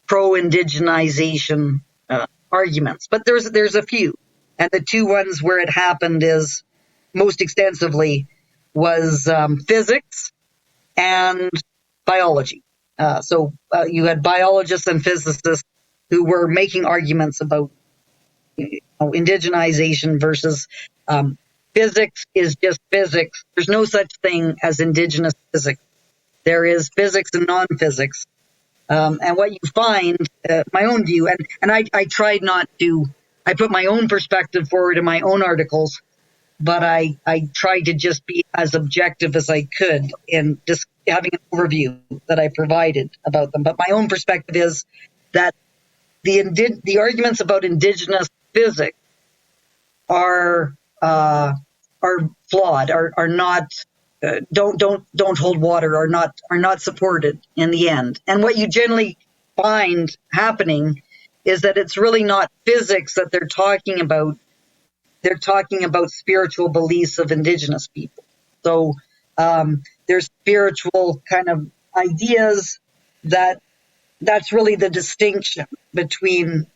pro-indigenization arguments. But there's a few. And the two ones where it happened is most extensively was physics and biology. So you had biologists and physicists who were making arguments about indigenization versus physics is just physics. There's no such thing as indigenous physics. There is physics and non-physics. And what you find, my own view, and I tried not to, I put my own perspective forward in my own articles, but I tried to just be as objective as I could in just having an overview that I provided about them. But my own perspective is that the arguments about indigenous physics are flawed, are not don't hold water, are not supported in the end. And what you generally find happening is that it's really not physics that they're talking about. They're talking about spiritual beliefs of indigenous people. So there's spiritual kind of ideas that's really the distinction between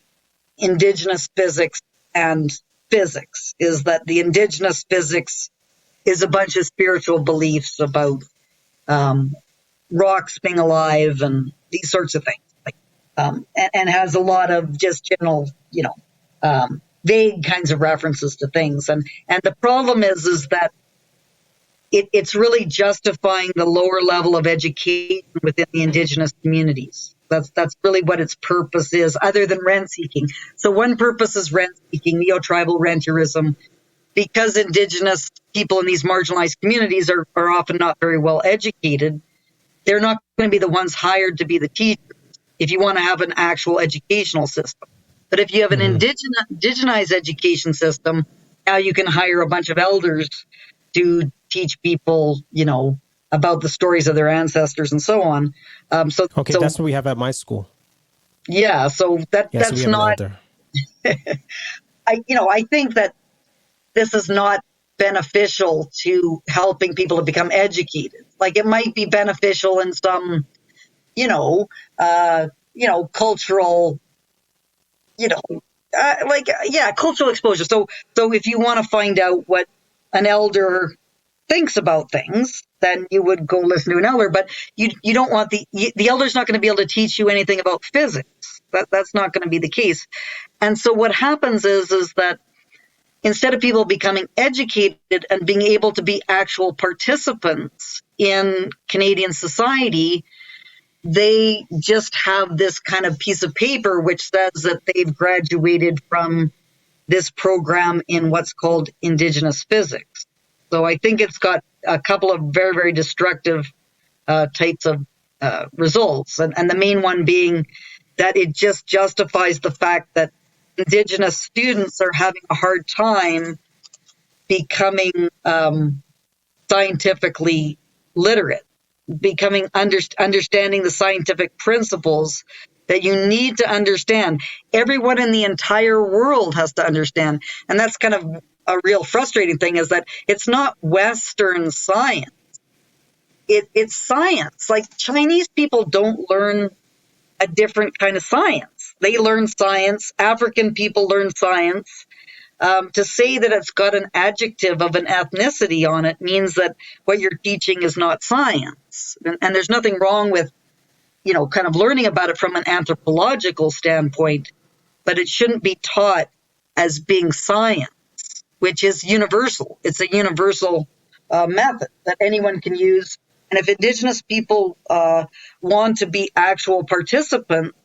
indigenous physics and physics, is that the indigenous physics is a bunch of spiritual beliefs about rocks being alive and these sorts of things, and has a lot of just general, vague kinds of references to things. And the problem is that it's really justifying the lower level of education within the indigenous communities. That's really what its purpose is, other than rent seeking. So one purpose is rent seeking, neo-tribal rentierism, because indigenous people in these marginalized communities are often not very well educated. They're not going to be the ones hired to be the teachers if you want to have an actual educational system. But if you have an indigenized education system, now you can hire a bunch of elders to teach people, about the stories of their ancestors and so on. So that's what we have at my school. Yeah, so that's not. I think that this is not beneficial to helping people to become educated. Like, it might be beneficial in some, cultural, cultural exposure. So if you want to find out what an elder thinks about things, then you would go listen to an elder. But you don't want the elder's not going to be able to teach you anything about physics. That's not going to be the case. And so what happens is that instead of people becoming educated and being able to be actual participants in Canadian society, they just have this kind of piece of paper which says that they've graduated from this program in what's called Indigenous physics. So I think it's got a couple of very, very destructive types of results. And the main one being that it just justifies the fact that Indigenous students are having a hard time becoming scientifically literate, becoming understanding the scientific principles that you need to understand. Everyone in the entire world has to understand. And that's kind of a real frustrating thing, is that it's not Western science. It's science. Like, Chinese people don't learn a different kind of science. They learn science. African people learn science. To say that it's got an adjective of an ethnicity on it means that what you're teaching is not science. And there's nothing wrong with, kind of learning about it from an anthropological standpoint, but it shouldn't be taught as being science. which is universal. It's a universal method that anyone can use. And if Indigenous people want to be actual participants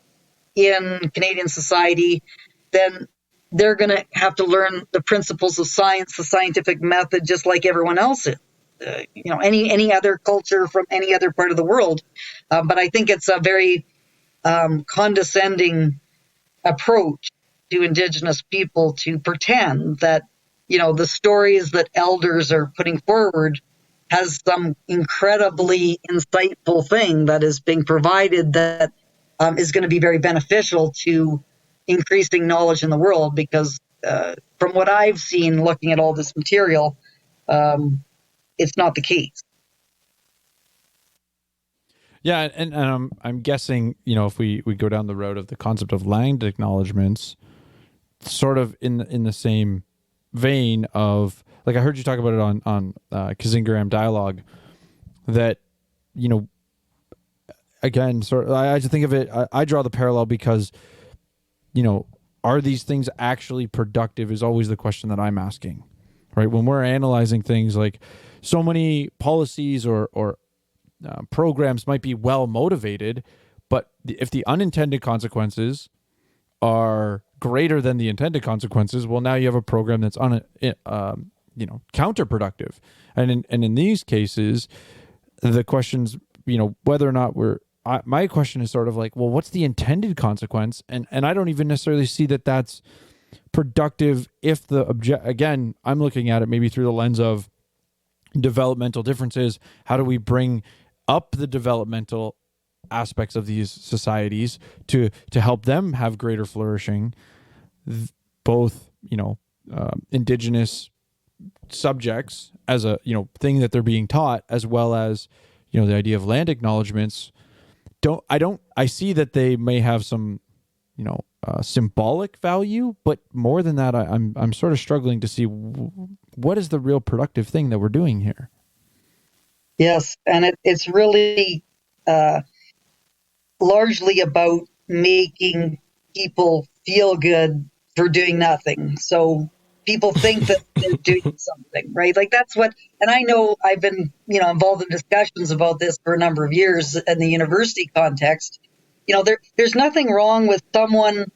in Canadian society, then they're going to have to learn the principles of science, the scientific method, just like everyone else is. Any other culture from any other part of the world. But I think it's a very condescending approach to Indigenous people to pretend that, the stories that elders are putting forward has some incredibly insightful thing that is being provided that is going to be very beneficial to increasing knowledge in the world. Because from what I've seen looking at all this material, it's not the case. Yeah, and I'm guessing, if we go down the road of the concept of land acknowledgements, sort of in the same vein of, like, I heard you talk about it on Kazingram Dialogue, that, again, sort of, I just think of it, I draw the parallel because, are these things actually productive is always the question that I'm asking, right? When we're analyzing things, like, so many policies or programs might be well motivated, but if the unintended consequences are greater than the intended consequences, well, now you have a program that's counterproductive. And in these cases, the questions, whether or not my question is sort of like, well, what's the intended consequence? And I don't even necessarily see that that's productive if again, I'm looking at it maybe through the lens of developmental differences. How do we bring up the developmental aspects of these societies to help them have greater flourishing, both Indigenous subjects as a thing that they're being taught, as well as the idea of land acknowledgements. I see that they may have some symbolic value, but more than that, I'm sort of struggling to see what is the real productive thing that we're doing here. Yes, and it's really largely about making people feel good for doing nothing. So people think that they're doing something, right? Like, that's what, and I know I've been, involved in discussions about this for a number of years in the university context. There's nothing wrong with someone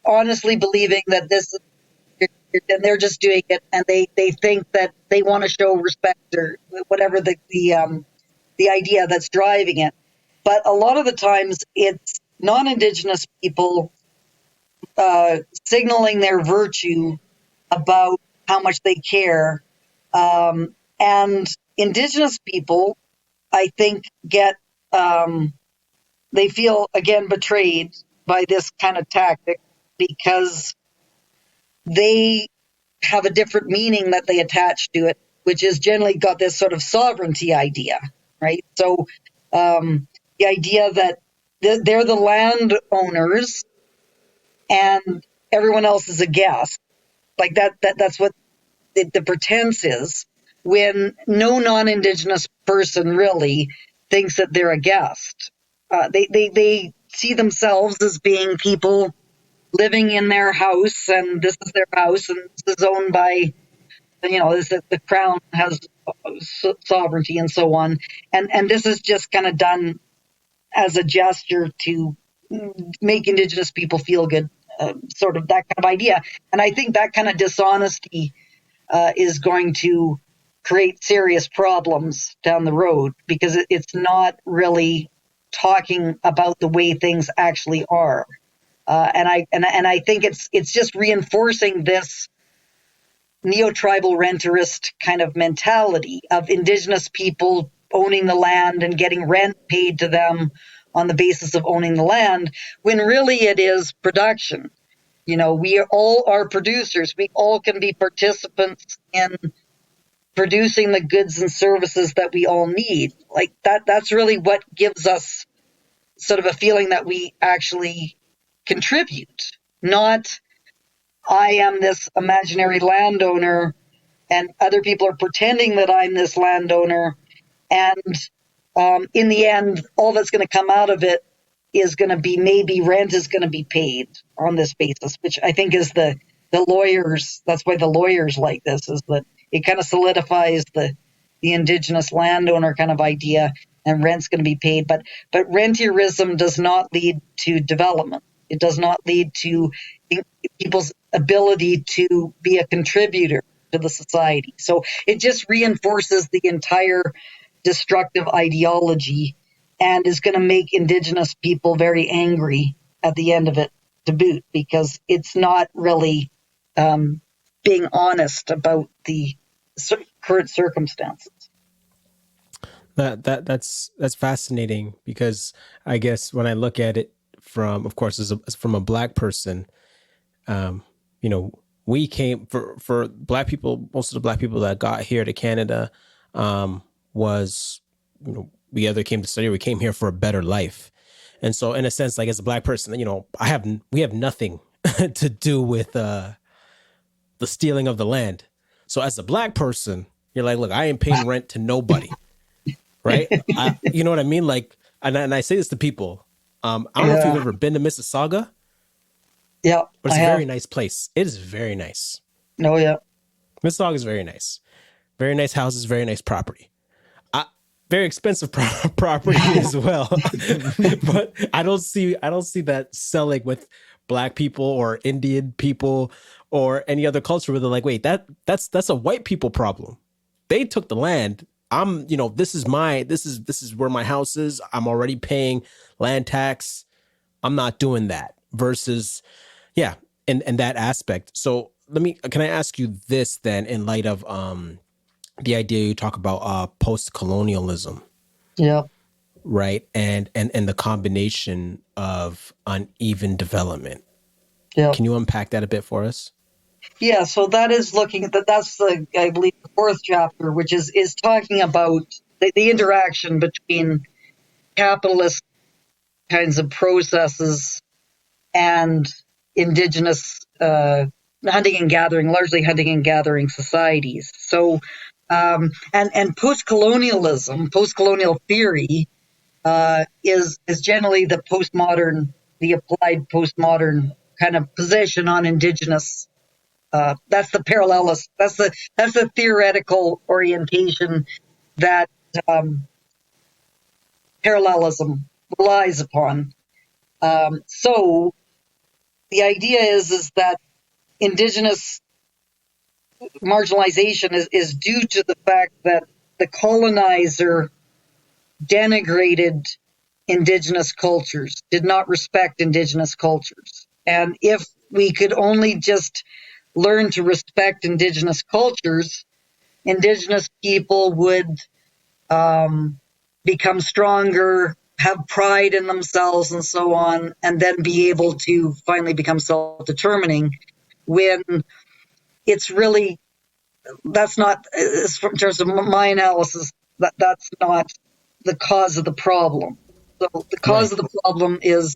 honestly believing that this is, and they're just doing it, and they think that they want to show respect or whatever the idea that's driving it. But a lot of the times it's non-Indigenous people signaling their virtue about how much they care. And Indigenous people, I think, get, they feel, again, betrayed by this kind of tactic because they have a different meaning that they attach to it, which is generally got this sort of sovereignty idea, right? So the idea that they're the landowners and everyone else is a guest, like that's what the pretense is, when no non-Indigenous person really thinks that they're a guest. They see themselves as being people living in their house, and this is their house, and this is owned by, the crown has sovereignty and so on. And this is just kind of done as a gesture to make Indigenous people feel good, sort of that kind of idea. And I think that kind of dishonesty is going to create serious problems down the road, because it's not really talking about the way things actually are. And I think it's just reinforcing this neo-tribal renterist kind of mentality of Indigenous people owning the land and getting rent paid to them on the basis of owning the land, when really it is production. We all are producers. We all can be participants in producing the goods and services that we all need. Like that's really what gives us sort of a feeling that we actually contribute, not I am this imaginary landowner and other people are pretending that I'm this landowner, and in the end all that's going to come out of it is going to be maybe rent is going to be paid on this basis, which I think is the lawyers, that's why the lawyers like this, is that it kind of solidifies the indigenous landowner kind of idea, and rent's going to be paid. But rentierism does not lead to development. It does not lead to people's ability to be a contributor to the society. So it just reinforces the entire destructive ideology and is going to make Indigenous people very angry at the end of it to boot, because it's not really being honest about the current circumstances. That's fascinating, because I guess when I look at it from, of course, from a Black person, we came for Black people. Most of the Black people that got here to Canada was, we either came to study or we came here for a better life. And so, in a sense, like as a Black person, we have nothing to do with the stealing of the land. So, as a Black person, you're like, look, I ain't paying rent to nobody, right? You know what I mean? Like, and I say this to people. I don't know if you've ever been to Mississauga. Yeah, but it's a very nice place. It is very nice. Oh yeah, Mississauga is very nice. Very nice houses, very nice property. Very expensive property as well. But I don't see that selling with Black people or Indian people or any other culture where they're like, wait, that's a white people problem. They took the land. This is where my house is. I'm already paying land tax. I'm not doing that. Versus, yeah, in that aspect. So can I ask you this then, in light of the idea you talk about post-colonialism? Yeah. Right. And the combination of uneven development. Yeah. Can you unpack that a bit for us? Yeah, so that is that's I believe the fourth chapter, which is talking about the interaction between capitalist kinds of processes and indigenous hunting and gathering, largely hunting and gathering societies. So and post-colonialism, post-colonial theory is generally the applied postmodern kind of position on indigenous. That's the parallelist. That's the theoretical orientation that parallelism relies upon. So the idea is that indigenous marginalization is due to the fact that the colonizer denigrated indigenous cultures, did not respect indigenous cultures. And if we could only just learn to respect indigenous cultures, indigenous people would become stronger, have pride in themselves and so on, and then be able to finally become self-determining, when it's really, that's not, in terms of my analysis, that's not the cause of the problem. So the cause of the problem is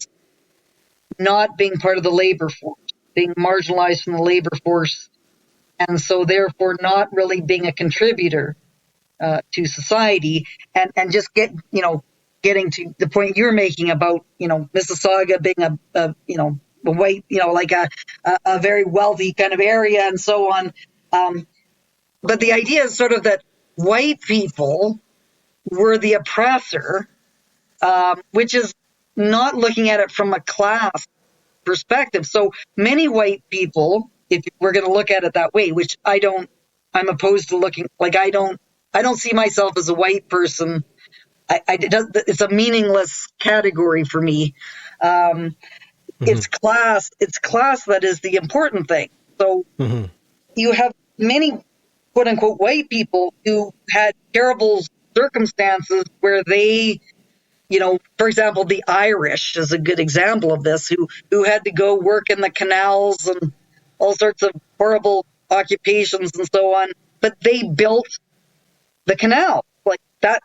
not being part of the labor force, being marginalized from the labor force, and so therefore not really being a contributor to society, and just getting to the point you're making about Mississauga being a white, like a very wealthy kind of area and so on. But the idea is sort of that white people were the oppressor, which is not looking at it from a class perspective. So many white people, if we're going to look at it that way, which I'm opposed to looking, like I don't see myself as a white person. It's a meaningless category for me. It's class that is the important thing. So you have many quote unquote white people who had terrible circumstances where they, for example, the Irish is a good example of this, who had to go work in the canals and all sorts of horrible occupations and so on, but they built the canal. Like that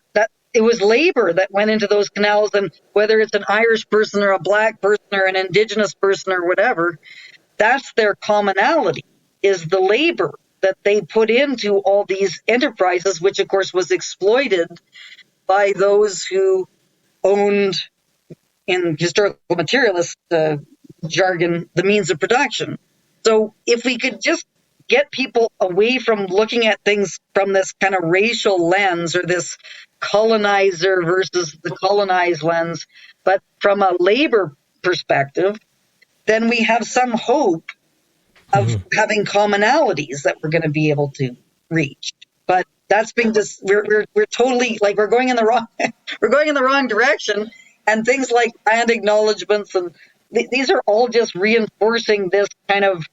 it was labor that went into those canals, and whether it's an Irish person or a Black person or an indigenous person or whatever, that's their commonality, is the labor that they put into all these enterprises, which of course was exploited by those who owned, in historical materialist jargon, the means of production. So if we could just get people away from looking at things from this kind of racial lens or this colonizer versus the colonized lens, but from a labor perspective, then we have some hope of having commonalities that we're going to be able to reach. But that's being just we're totally like we're going in the wrong direction, and things like land acknowledgements and these are all just reinforcing this kind of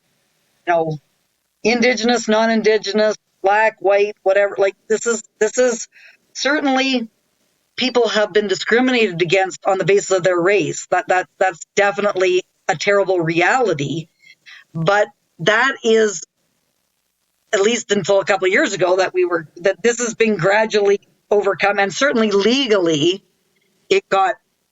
indigenous, non-indigenous, black, white, whatever. Like this is certainly people have been discriminated against on the basis of their race. That's definitely a terrible reality, but that is, at least until a couple of years ago, that this has been gradually overcome, and certainly legally, it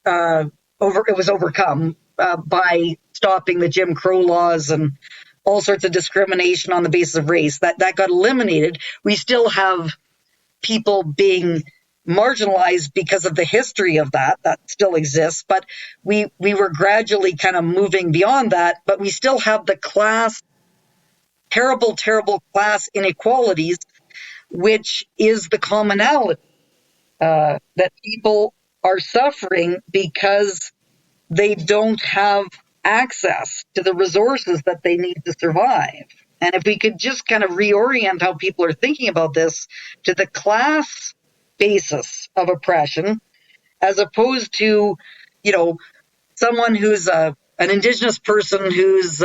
was overcome by stopping the Jim Crow laws and all sorts of discrimination on the basis of race. That got eliminated. We still have people being marginalized because of the history of that still exists, but we were gradually kind of moving beyond that. But we still have the terrible class inequalities, which is the commonality that people are suffering because they don't have access to the resources that they need to survive. And if we could just kind of reorient how people are thinking about this to the class basis of oppression, as opposed to, someone who's an indigenous person who's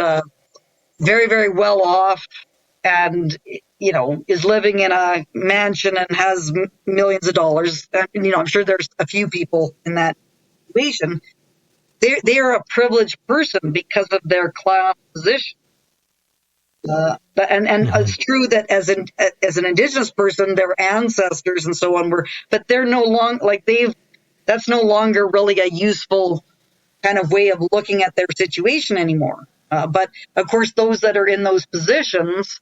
very, very well off and, is living in a mansion and has millions of dollars. And, I'm sure there's a few people in that situation. They're a privileged person because of their class position. It's true that as an indigenous person, their ancestors and so on but they're no longer that's no longer really a useful kind of way of looking at their situation anymore. But of course, those that are in those positions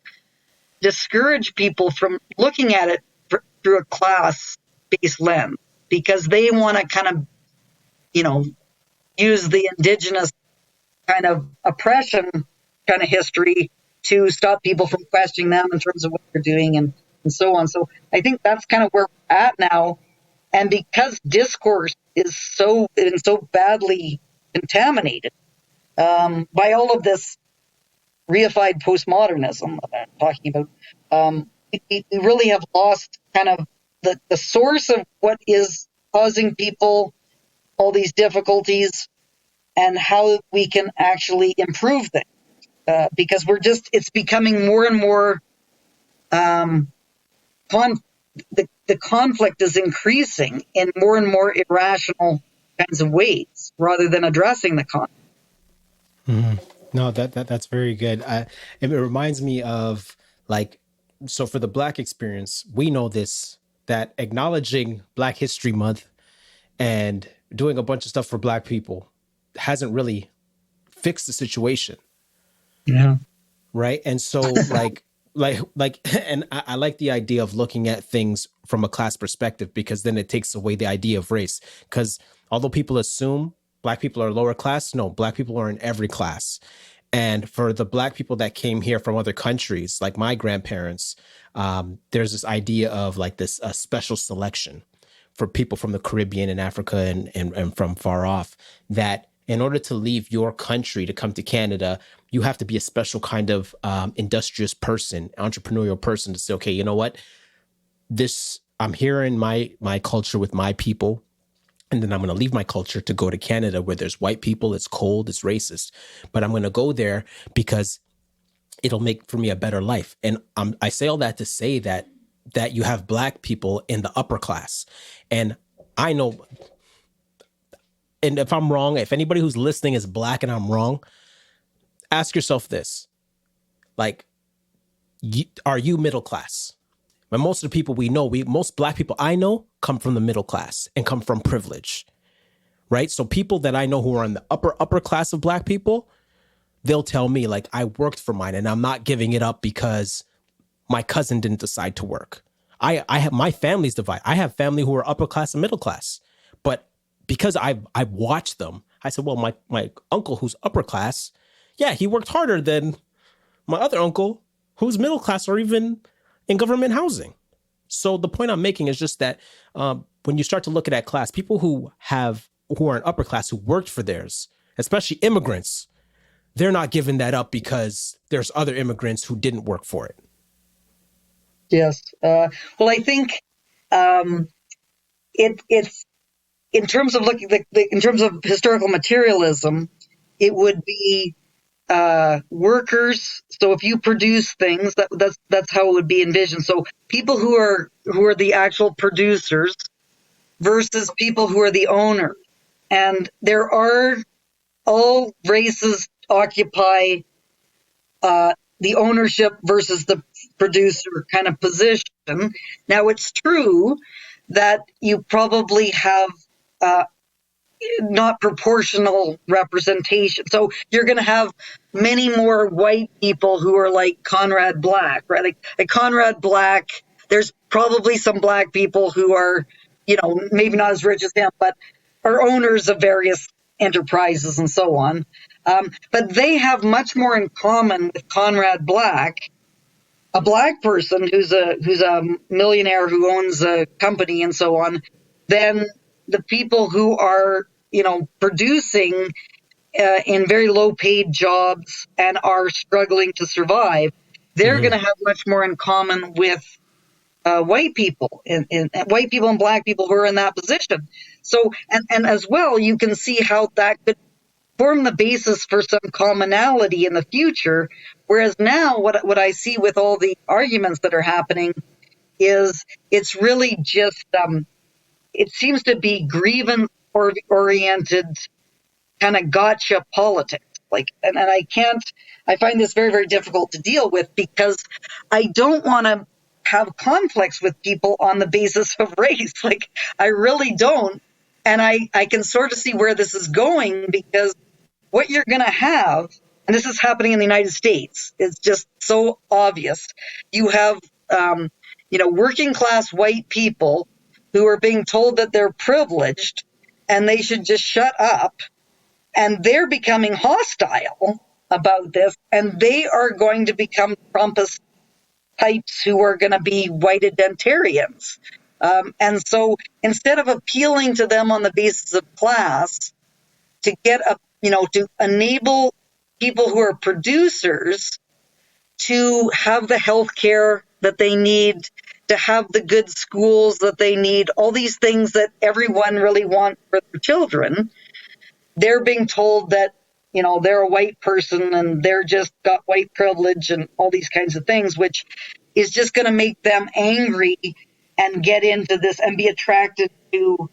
discourage people from looking at it through a class-based lens because they want to kind of, use the indigenous kind of oppression kind of history to stop people from questioning them in terms of what they're doing and so on. So I think that's kind of where we're at now. And because discourse is so badly contaminated by all of this reified postmodernism that I'm talking about, we really have lost kind of the source of what is causing people all these difficulties and how we can actually improve things. Because it's becoming more and more, the conflict is increasing in more and more irrational kinds of ways rather than addressing the conflict. No, that's very good. It reminds me of so for the Black experience, we know that acknowledging Black History Month and doing a bunch of stuff for Black people hasn't really fixed the situation. Yeah. Right. And so and I like the idea of looking at things from a class perspective, because then it takes away the idea of race. Because although people assume Black people are lower class, no, Black people are in every class. And for the Black people that came here from other countries, like my grandparents, there's this idea of this special selection for people from the Caribbean and Africa and from far off, that in order to leave your country to come to Canada, you have to be a special kind of industrious person, entrepreneurial person to say, okay, you know what? I'm here in my culture with my people, and then I'm going to leave my culture to go to Canada where there's white people, it's cold, it's racist. But I'm going to go there because it'll make for me a better life. And I say all that to say that you have Black people in the upper class. And I know, and if I'm wrong, if anybody who's listening is Black and I'm wrong, ask yourself this. Are you middle class? And most of the people we know, most Black people I know come from the middle class and come from privilege, right? So people that I know who are in the upper class of Black people, they'll tell me I worked for mine and I'm not giving it up because my cousin didn't decide to work. I have my family's divided. I have family who are upper class and middle class, but because I've watched them, I said, well, my uncle who's upper class, yeah, he worked harder than my other uncle who's middle class or even in government housing. So the point I'm making is just that when you start to look at that class, people who are in upper class, who worked for theirs, especially immigrants, they're not giving that up because there's other immigrants who didn't work for it. Yes. Well, I think it's in terms of in terms of historical materialism, it would be workers. So if you produce things, that's how it would be envisioned. So people who are the actual producers versus people who are the owners. And there are all races occupy the ownership versus the producer kind of position. Now, it's true that you probably have not proportional representation. So you're going to have many more white people who are like Conrad Black, right? Like Conrad Black, there's probably some black people who are, maybe not as rich as him, but are owners of various enterprises and so on. But they have much more in common with Conrad Black, a black person who's a millionaire who owns a company and so on, than the people who are, producing in very low paid jobs and are struggling to survive. They're going to have much more in common with white people and white people and black people who are in that position. So, and as well, you can see how that could form the basis for some commonality in the future. Whereas now what I see with all the arguments that are happening is it's really just, it seems to be grievance oriented kind of gotcha politics. And I find this very, very difficult to deal with because I don't want to have conflicts with people on the basis of race. I really don't. And I can sort of see where this is going, because what you're going to have, and this is happening in the United States, it's just so obvious. You have, working class white people who are being told that they're privileged and they should just shut up. And they're becoming hostile about this. And they are going to become Trumpist types who are going to be white identitarians. And so instead of appealing to them on the basis of class, to get to enable people who are producers to have the health care that they need, to have the good schools that they need, all these things that everyone really wants for their children, they're being told that, they're a white person and they're just got white privilege and all these kinds of things, which is just going to make them angry and get into this and be attracted to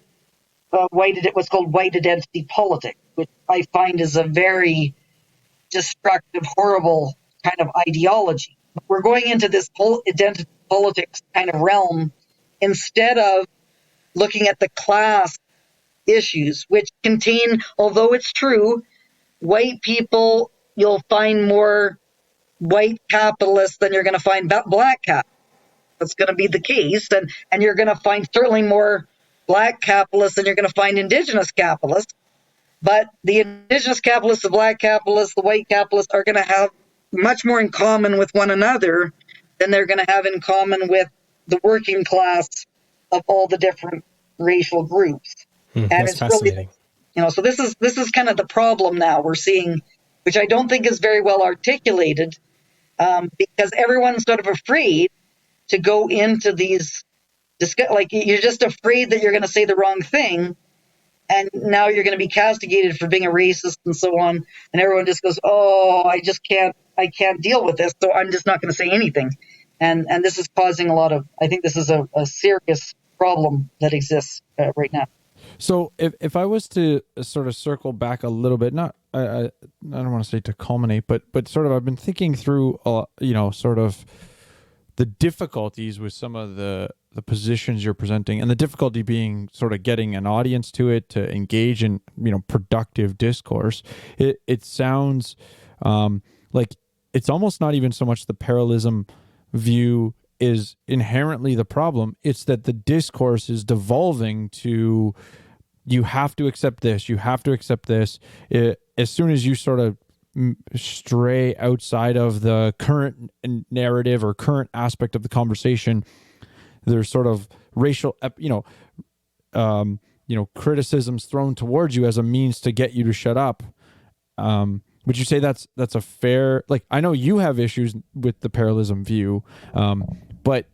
what's called white identity politics, which I find is a very destructive, horrible kind of ideology. We're going into this whole identity politics kind of realm instead of looking at the class issues, which contain, although it's true, white people, you'll find more white capitalists than you're going to find black capitalists. That's going to be the case. And you're going to find certainly more black capitalists than you're going to find indigenous capitalists. But the indigenous capitalists, the black capitalists, the white capitalists are going to have much more in common with one another than they're going to have in common with the working class of all the different racial groups. And that's it's fascinating. Really, so this is kind of the problem now we're seeing, which I don't think is very well articulated, because everyone's sort of afraid to go into these, you're just afraid that you're going to say the wrong thing, and now you're going to be castigated for being a racist and so on, and everyone just goes, oh, I can't deal with this, so I'm just not going to say anything. And this is causing I think this is a serious problem that exists right now. So if I was to sort of circle back a little bit, I don't want to say to culminate, but sort of I've been thinking through, sort of the difficulties with some of the positions you're presenting, and the difficulty being sort of getting an audience to it, to engage in, productive discourse. It sounds like it's almost not even so much the parallelism view is inherently the problem. It's that the discourse is devolving to, you have to accept this, you have to accept this. As soon as you sort of, stray outside of the current narrative or current aspect of the conversation, there's sort of racial, criticisms thrown towards you as a means to get you to shut up. Would you say that's a fair, like, I know you have issues with the parallelism view, but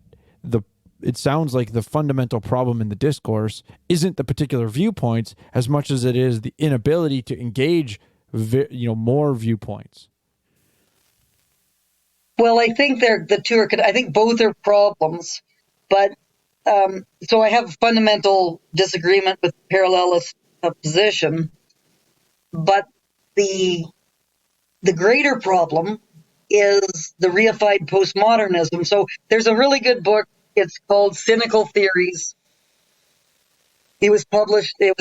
it sounds like the fundamental problem in the discourse isn't the particular viewpoints as much as it is the inability to engage, more viewpoints. Well, I think the two are. I think both are problems, but so I have a fundamental disagreement with the parallelist position. But the greater problem is the reified postmodernism. So there's a really good book. It's called Cynical Theories. It was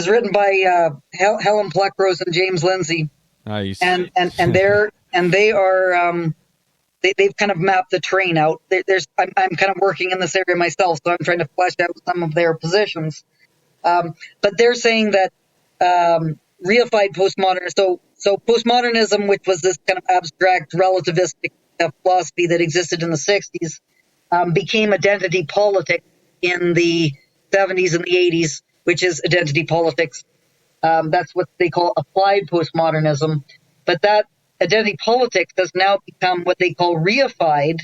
written by Helen Pluckrose and James Lindsay. Nice. And they are they've kind of mapped the terrain out. I'm kind of working in this area myself, so I'm trying to flesh out some of their positions. But they're saying that reified postmodernism. So postmodernism, which was this kind of abstract relativistic philosophy that existed in the 60s, became identity politics in the 70s and the 80s, which is identity politics. That's what they call applied postmodernism. But that identity politics has now become what they call reified,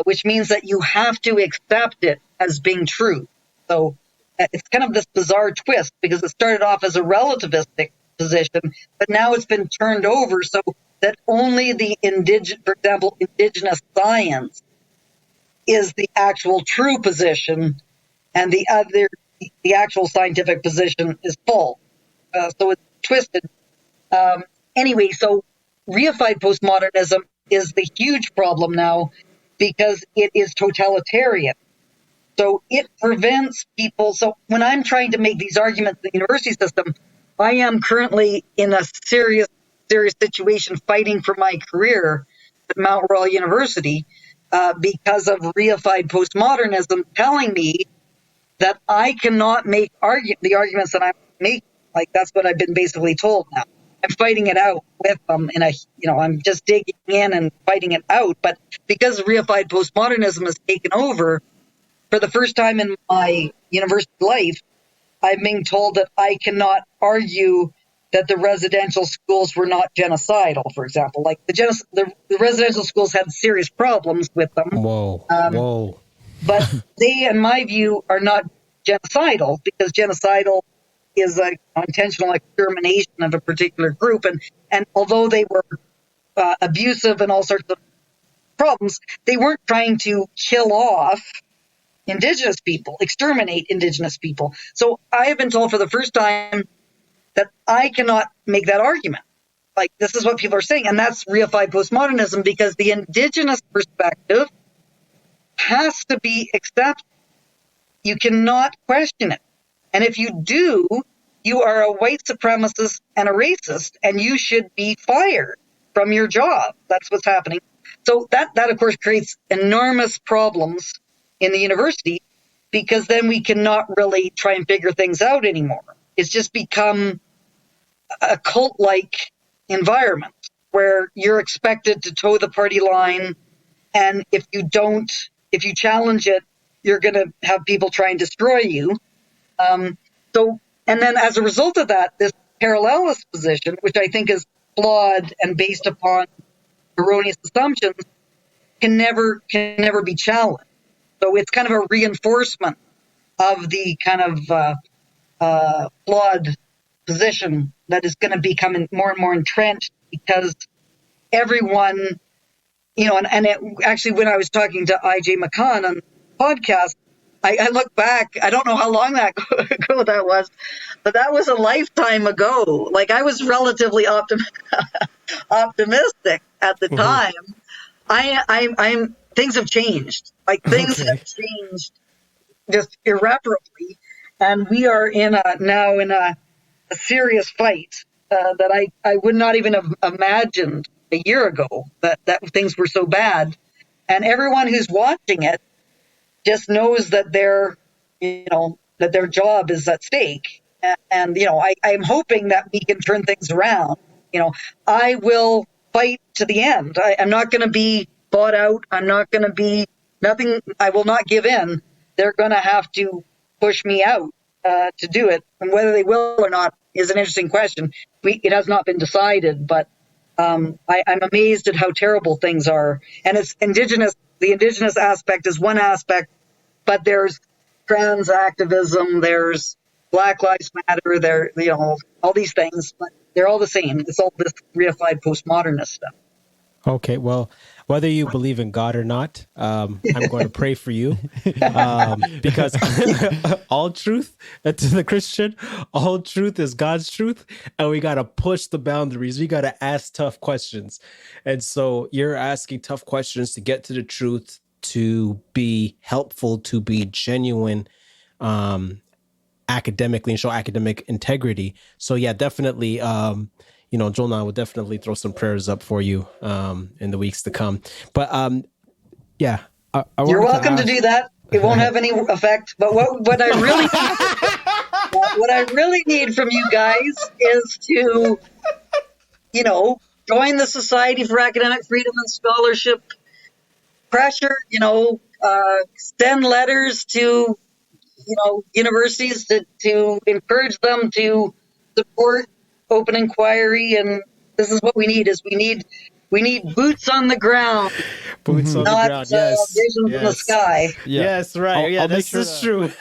which means that you have to accept it as being true. So it's kind of this bizarre twist, because it started off as a relativistic position, but now it's been turned over so that only for example, indigenous science is the actual true position, and the actual scientific position is false. So it's twisted. Anyway, so reified postmodernism is the huge problem now because it is totalitarian. So it prevents people. So when I'm trying to make these arguments in the university system, I am currently in a serious situation fighting for my career at Mount Royal University because of reified postmodernism telling me that I cannot make the arguments that I'm making. Like, that's what I've been basically told now. I'm fighting it out with them, and I'm just digging in and fighting it out. But because reified postmodernism has taken over, for the first time in my university life, I'm being told that I cannot argue that the residential schools were not genocidal, for example. Like the residential schools had serious problems with them. Whoa. But they, in my view, are not genocidal, because genocidal is an intentional extermination of a particular group. And although they were abusive and all sorts of problems, they weren't trying to kill off indigenous people, exterminate indigenous people. So I have been told for the first time that I cannot make that argument. Like, this is what people are saying, and that's reified postmodernism, because the indigenous perspective has to be accepted. You cannot question it. And if you do, you are a white supremacist and a racist, and you should be fired from your job. That's what's happening. So that of course, creates enormous problems in the university, because then we cannot really try and figure things out anymore. It's just become a cult-like environment where you're expected to toe the party line, and if you challenge it, you're going to have people try and destroy you. And then as a result of that, this parallelist position, which I think is flawed and based upon erroneous assumptions, can never be challenged. So it's kind of a reinforcement of the kind of flawed position that is going to become more and more entrenched, because everyone, actually when I was talking to I.J. McCann on the podcast, I look back, I don't know how long ago that was, but that was a lifetime ago. Like, I was relatively optimistic at the time. I'm things have changed. Like, things have changed just irreparably, and we are now in a serious fight that I would not even have imagined a year ago that things were so bad. And everyone who's watching it just knows that their job is at stake. And I'm hoping that we can turn things around. I will fight to the end. I'm not going to be bought out. I'm not going to be nothing. I will not give in. They're going to have to push me out to do it. And whether they will or not is an interesting question. It has not been decided, but I'm amazed at how terrible things are. And it's indigenous. The indigenous aspect is one aspect, but there's trans activism, there's Black Lives Matter, there, all these things, but they're all the same. It's all this reified postmodernist stuff. Okay, well, whether you believe in God or not, I'm going to pray for you because all truth to the Christian, all truth is God's truth, and we got to push the boundaries. We got to ask tough questions. And so you're asking tough questions to get to the truth, to be helpful, to be genuine academically and show academic integrity. So yeah, definitely, Joel and I will definitely throw some prayers up for you in the weeks to come. But yeah. You're welcome to do that. It won't have any effect. But what I really what I really need from you guys is to, join the Society for Academic Freedom and Scholarship, pressure, send letters to, universities to encourage them to support open inquiry. And this is what we need: we need boots on the ground, boots on the ground. Yes, visions in the sky. Yeah. Yes, right. This is true.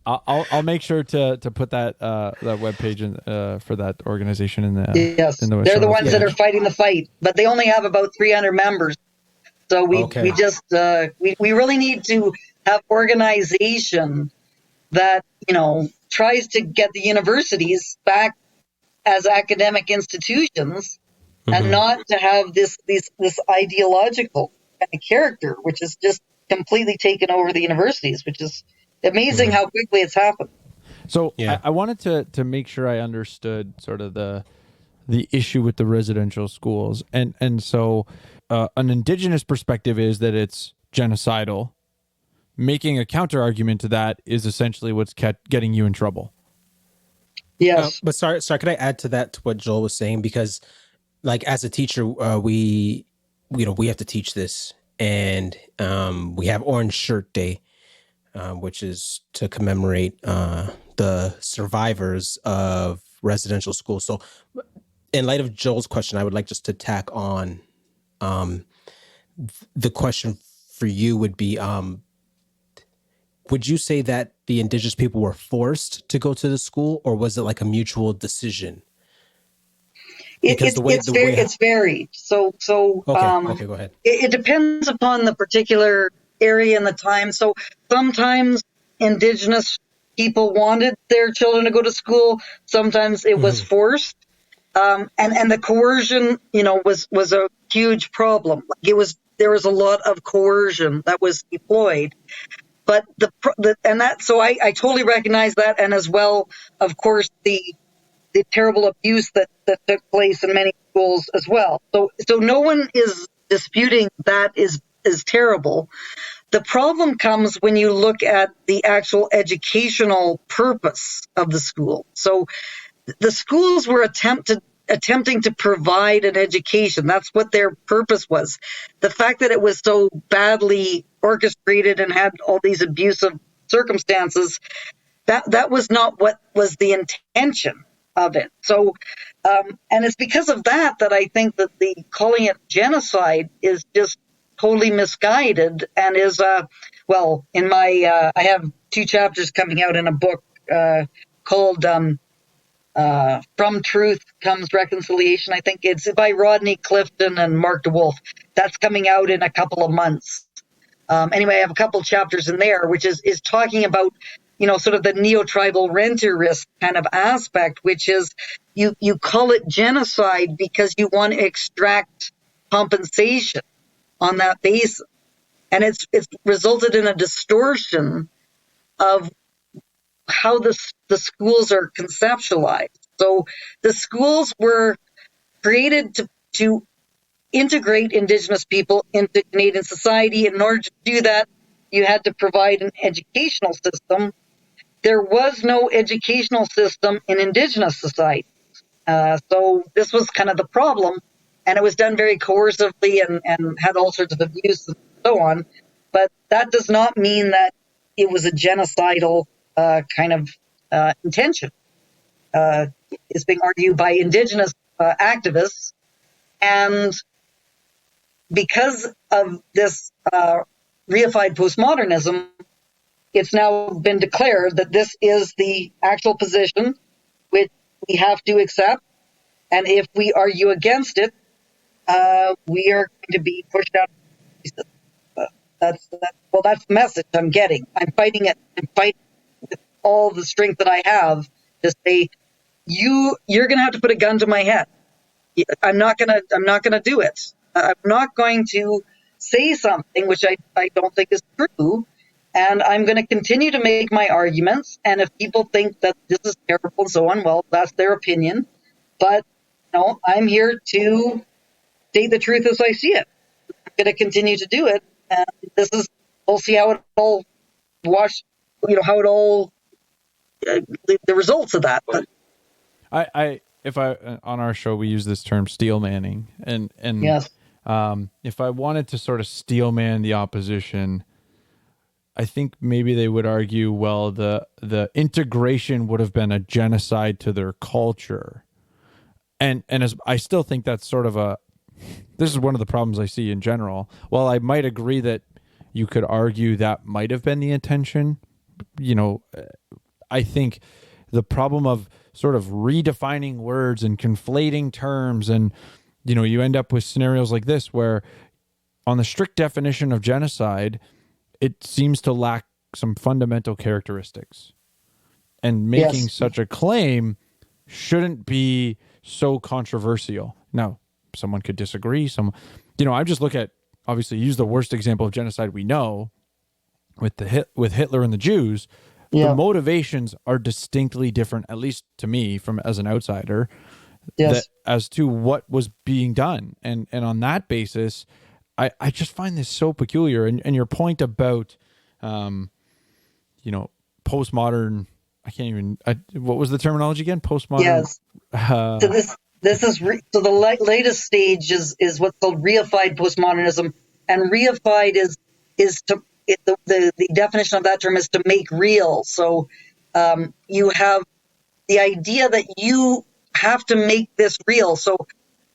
I'll make sure to put that webpage in for that organization in the yes. in the They're the ones that are fighting the fight, but they only have about 300 members. So we just we really need to have organization that tries to get the universities back as academic institutions, and not to have this ideological kind of character, which is just completely taken over the universities, which is amazing how quickly it's happened. So I wanted to make sure I understood sort of the issue with the residential schools, and so an indigenous perspective is that it's genocidal. Making a counter argument to that is essentially what's getting you in trouble. Yes, but sorry, could I add to that, to what Joel was saying? Because, like, as a teacher, we have to teach this, and we have Orange Shirt Day, which is to commemorate the survivors of residential schools. So, in light of Joel's question, I would like just to tack on the question for you would be, would you say that the indigenous people were forced to go to the school, or was it like a mutual decision? It's varied. So okay, go ahead. It depends upon the particular area and the time. So sometimes indigenous people wanted their children to go to school. Sometimes it was forced. And the coercion, was a huge problem. There was a lot of coercion that was deployed. But so I totally recognize that, and as well, of course, the terrible abuse that took place in many schools as well. So no one is disputing that is terrible. The problem comes when you look at the actual educational purpose of the school. So the schools were attempting to provide an education. That's what their purpose was. The fact that it was so badly orchestrated and had all these abusive circumstances, that was not what was the intention of it. So, and it's because of that I think that the calling it genocide is just totally misguided, and is in my I have 2 chapters coming out in a book called From Truth Comes Reconciliation. I think it's by Rodney Clifton and Mark DeWolf. That's coming out in a couple of months. Anyway, I have a couple chapters in there, which is talking about, sort of the neo-tribal renter-risk kind of aspect, which is you call it genocide because you want to extract compensation on that basis. And it's resulted in a distortion of how the schools are conceptualized. So the schools were created to integrate Indigenous people into Canadian society. In order to do that, you had to provide an educational system. There was no educational system in Indigenous society. So this was kind of the problem, and it was done very coercively and had all sorts of abuse and so on. But that does not mean that it was a genocidal kind of intention. It's being argued by indigenous activists, and because of this reified postmodernism, it's now been declared that this is the actual position which we have to accept, and if we argue against it, we are going to be pushed out. That's the message I'm getting. I'm fighting it. I'm fighting with all the strength that I have to say, you're going to have to put a gun to my head. I'm not going to do it. I'm not going to say something which I don't think is true. And I'm going to continue to make my arguments. And if people think that this is terrible and so on, well, that's their opinion. But I'm here to state the truth as I see it. I'm going to continue to do it. And we'll see how it all how it all, the results of that. But if on our show, we use this term steel manning, and yes. If I wanted to sort of steel man the opposition, I think maybe they would argue, well, the integration would have been a genocide to their culture. And as I still think that's sort of this is one of the problems I see in general. While I might agree that you could argue that might have been the intention, I think the problem of sort of redefining words and conflating terms, and, you end up with scenarios like this where on the strict definition of genocide, it seems to lack some fundamental characteristics. And making such a claim shouldn't be so controversial. Now, someone could disagree. I just look at, obviously, use the worst example of genocide we know with Hitler and the Jews. The motivations are distinctly different, at least to me, as an outsider, as to what was being done. And on that basis, I just find this so peculiar. And your point about, postmodern, what was the terminology again? Postmodern. Yes. So this is the latest stage is what's called reified postmodernism, and reified is the definition of that term is to make real. So you have the idea that you have to make this real. So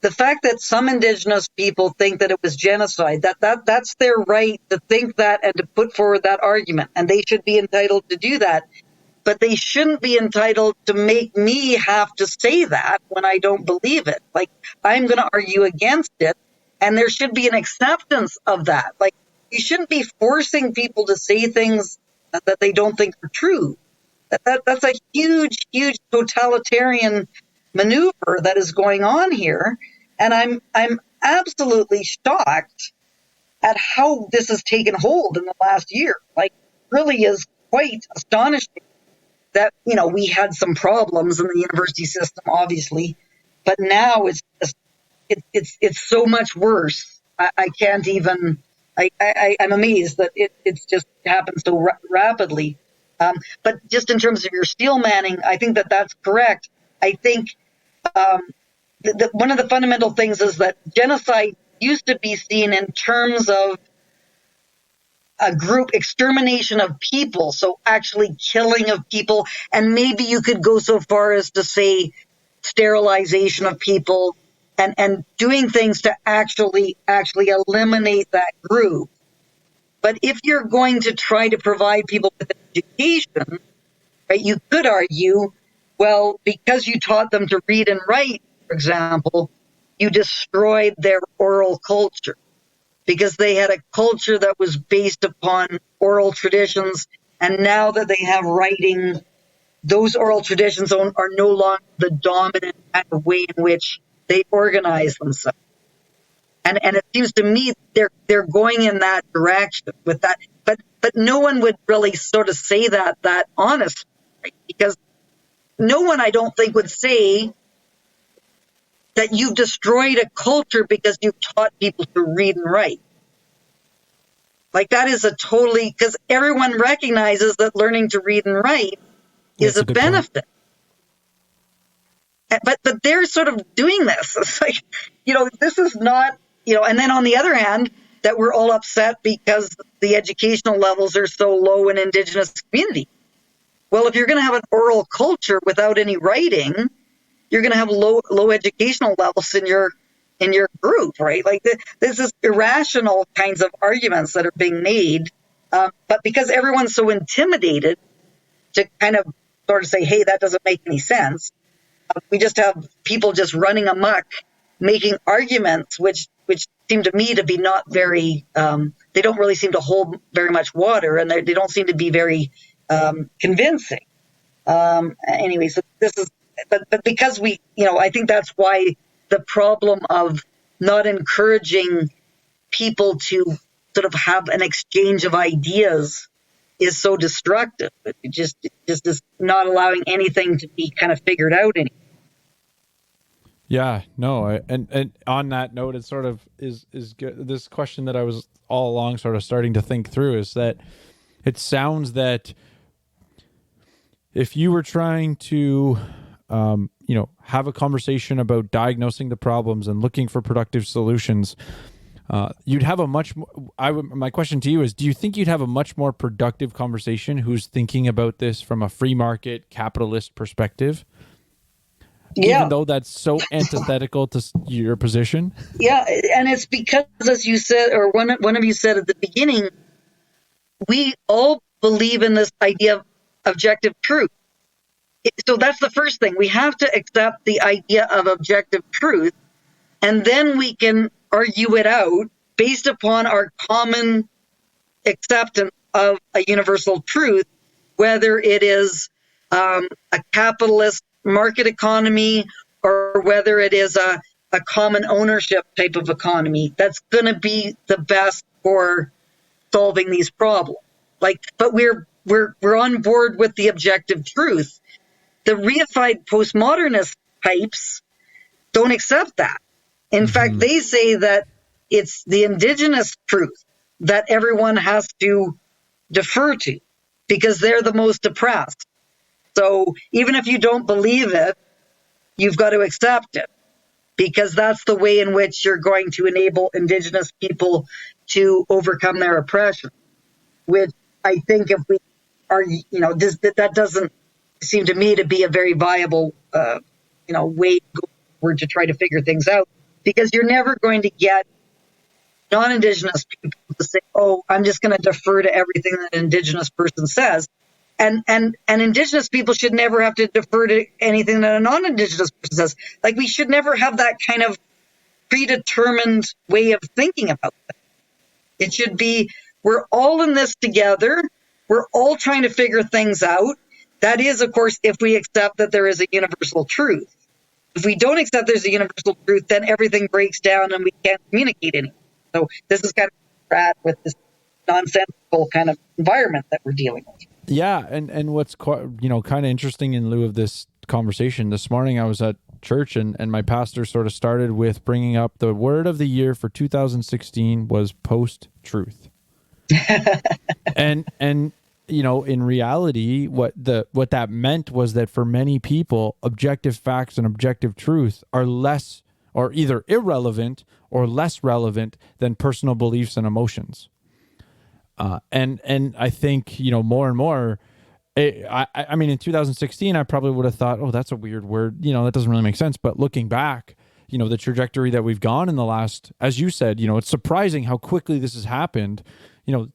the fact that some indigenous people think that it was genocide, that's their right to think that and to put forward that argument, and they should be entitled to do that. But they shouldn't be entitled to make me have to say that when I don't believe it. Like, I'm going to argue against it, and there should be an acceptance of that. Like, you shouldn't be forcing people to say things that they don't think are true. That's a huge, huge totalitarian maneuver that is going on here, and I'm absolutely shocked at how this has taken hold in the last year. Like, really is quite astonishing. That, we had some problems in the university system, obviously, but now it's so much worse. I can't even. I'm amazed that it's just happened so rapidly. But just in terms of your steel manning, I think that's correct. I think one of the fundamental things is that genocide used to be seen in terms of a group extermination of people, so actually killing of people, and maybe you could go so far as to say sterilization of people, and doing things to actually eliminate that group. But if you're going to try to provide people with education, right, you could argue, well, because you taught them to read and write, for example, you destroyed their oral culture. Because they had a culture that was based upon oral traditions, and now that they have writing, those oral traditions are no longer the dominant kind of way in which they organize themselves. And it seems to me they're going in that direction with that. But no one would really sort of say that honestly, right? Because no one, I don't think, would say that you've destroyed a culture because you've taught people to read and write. Like, that is because everyone recognizes that learning to read and write is a benefit. but they're sort of doing this. It's like, this is not, and then on the other hand, that we're all upset because the educational levels are so low in Indigenous community. Well, if you're going to have an oral culture without any writing, you're going to have low educational levels in your group, right? Like this is irrational kinds of arguments that are being made, but because everyone's so intimidated to kind of sort of say, hey, that doesn't make any sense, we just have people just running amok, making arguments which seem to me to be not very, they don't really seem to hold very much water, and they don't seem to be very convincing. Anyway, so this is, but because I think that's why the problem of not encouraging people to sort of have an exchange of ideas is so destructive. It just is not allowing anything to be kind of figured out anymore. Yeah, no, and on that note, it sort of is good. This question that I was all along sort of starting to think through is that it sounds that if you were trying to, have a conversation about diagnosing the problems and looking for productive solutions, you'd have a much more, my question to you is, do you think you'd have a much more productive conversation who's thinking about this from a free market capitalist perspective? Yeah. Even though that's so antithetical to your position? Yeah, and it's because, as you said, or one of you said at the beginning, we all believe in this idea of objective truth. So that's the first thing. We have to accept the idea of objective truth, and then we can argue it out based upon our common acceptance of a universal truth, whether it is a capitalist market economy or whether it is a common ownership type of economy. That's going to be the best for solving these problems. But we're on board with the objective truth. The reified postmodernist types don't accept that. In fact, they say that it's the indigenous truth that everyone has to defer to because they're the most oppressed. So even if you don't believe it, you've got to accept it because that's the way in which you're going to enable Indigenous people to overcome their oppression, which I think if we are, that doesn't seem to me to be a very viable, way to try to figure things out, because you're never going to get non-Indigenous people to say, oh, I'm just going to defer to everything that an Indigenous person says. And Indigenous people should never have to defer to anything that a non-Indigenous person says. Like, we should never have that kind of predetermined way of thinking about it. It should be, we're all in this together. We're all trying to figure things out. That is, of course, if we accept that there is a universal truth. If we don't accept there's a universal truth, then everything breaks down and we can't communicate anymore. So this is kind of bad with this nonsensical kind of environment that we're dealing with. Yeah, and what's quite, kind of interesting in lieu of this conversation, this morning I was at church and my pastor sort of started with bringing up the word of the year for 2016 was post-truth. and in reality, what that meant was that for many people, objective facts and objective truth are less or either irrelevant or less relevant than personal beliefs and emotions. And I think, more and more, I mean, in 2016, I probably would have thought, oh, that's a weird word. That doesn't really make sense. But looking back, the trajectory that we've gone in the last, as you said, it's surprising how quickly this has happened.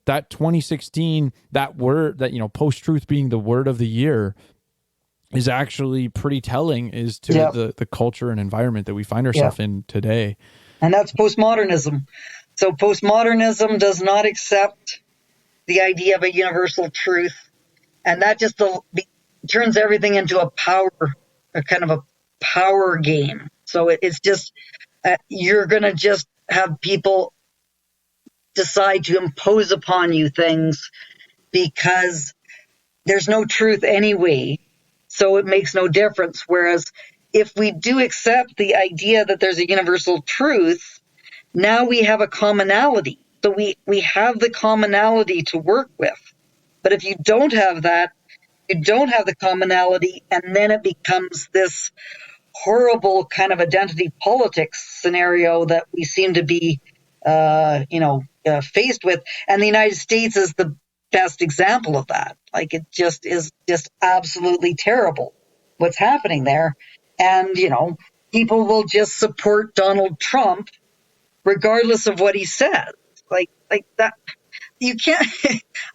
That 2016, that word, that, post-truth being the word of the year is actually pretty telling as to the culture and environment that we find ourselves in today. And that's postmodernism. So postmodernism does not accept the idea of a universal truth. And that just turns everything into a kind of a power game. So it's just, you're going to just have people decide to impose upon you things because there's no truth anyway. So it makes no difference. Whereas if we do accept the idea that there's a universal truth, now we have a commonality. So we have the commonality to work with. But if you don't have that, you don't have the commonality, and then it becomes this horrible kind of identity politics scenario that we seem to be, faced with. And the United States is the best example of that. Like, it just is just absolutely terrible what's happening there. And, people will just support Donald Trump regardless of what he says. Like that. You can't,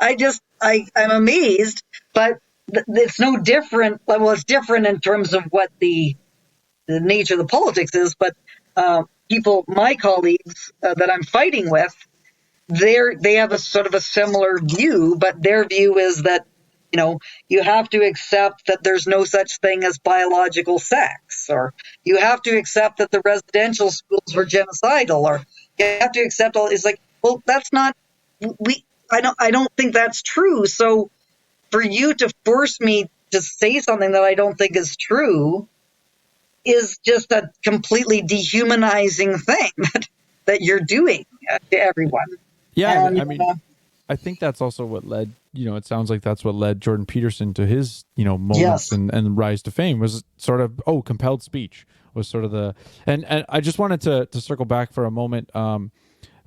I'm amazed, but it's no different. Well, it's different in terms of what the nature of the politics is, but people, my colleagues that I'm fighting with, they have a sort of a similar view, but their view is that, you have to accept that there's no such thing as biological sex, or you have to accept that the residential schools were genocidal, or you have to accept all. It's like, well, that's not. I don't think that's true. So for you to force me to say something that I don't think is true is just a completely dehumanizing thing that you're doing to everyone. Yeah, and, I mean, I think that's also what led, it sounds like that's what led Jordan Peterson to his, moments Yes. and rise to fame, was sort of, compelled speech was sort of the, and I just wanted to circle back for a moment.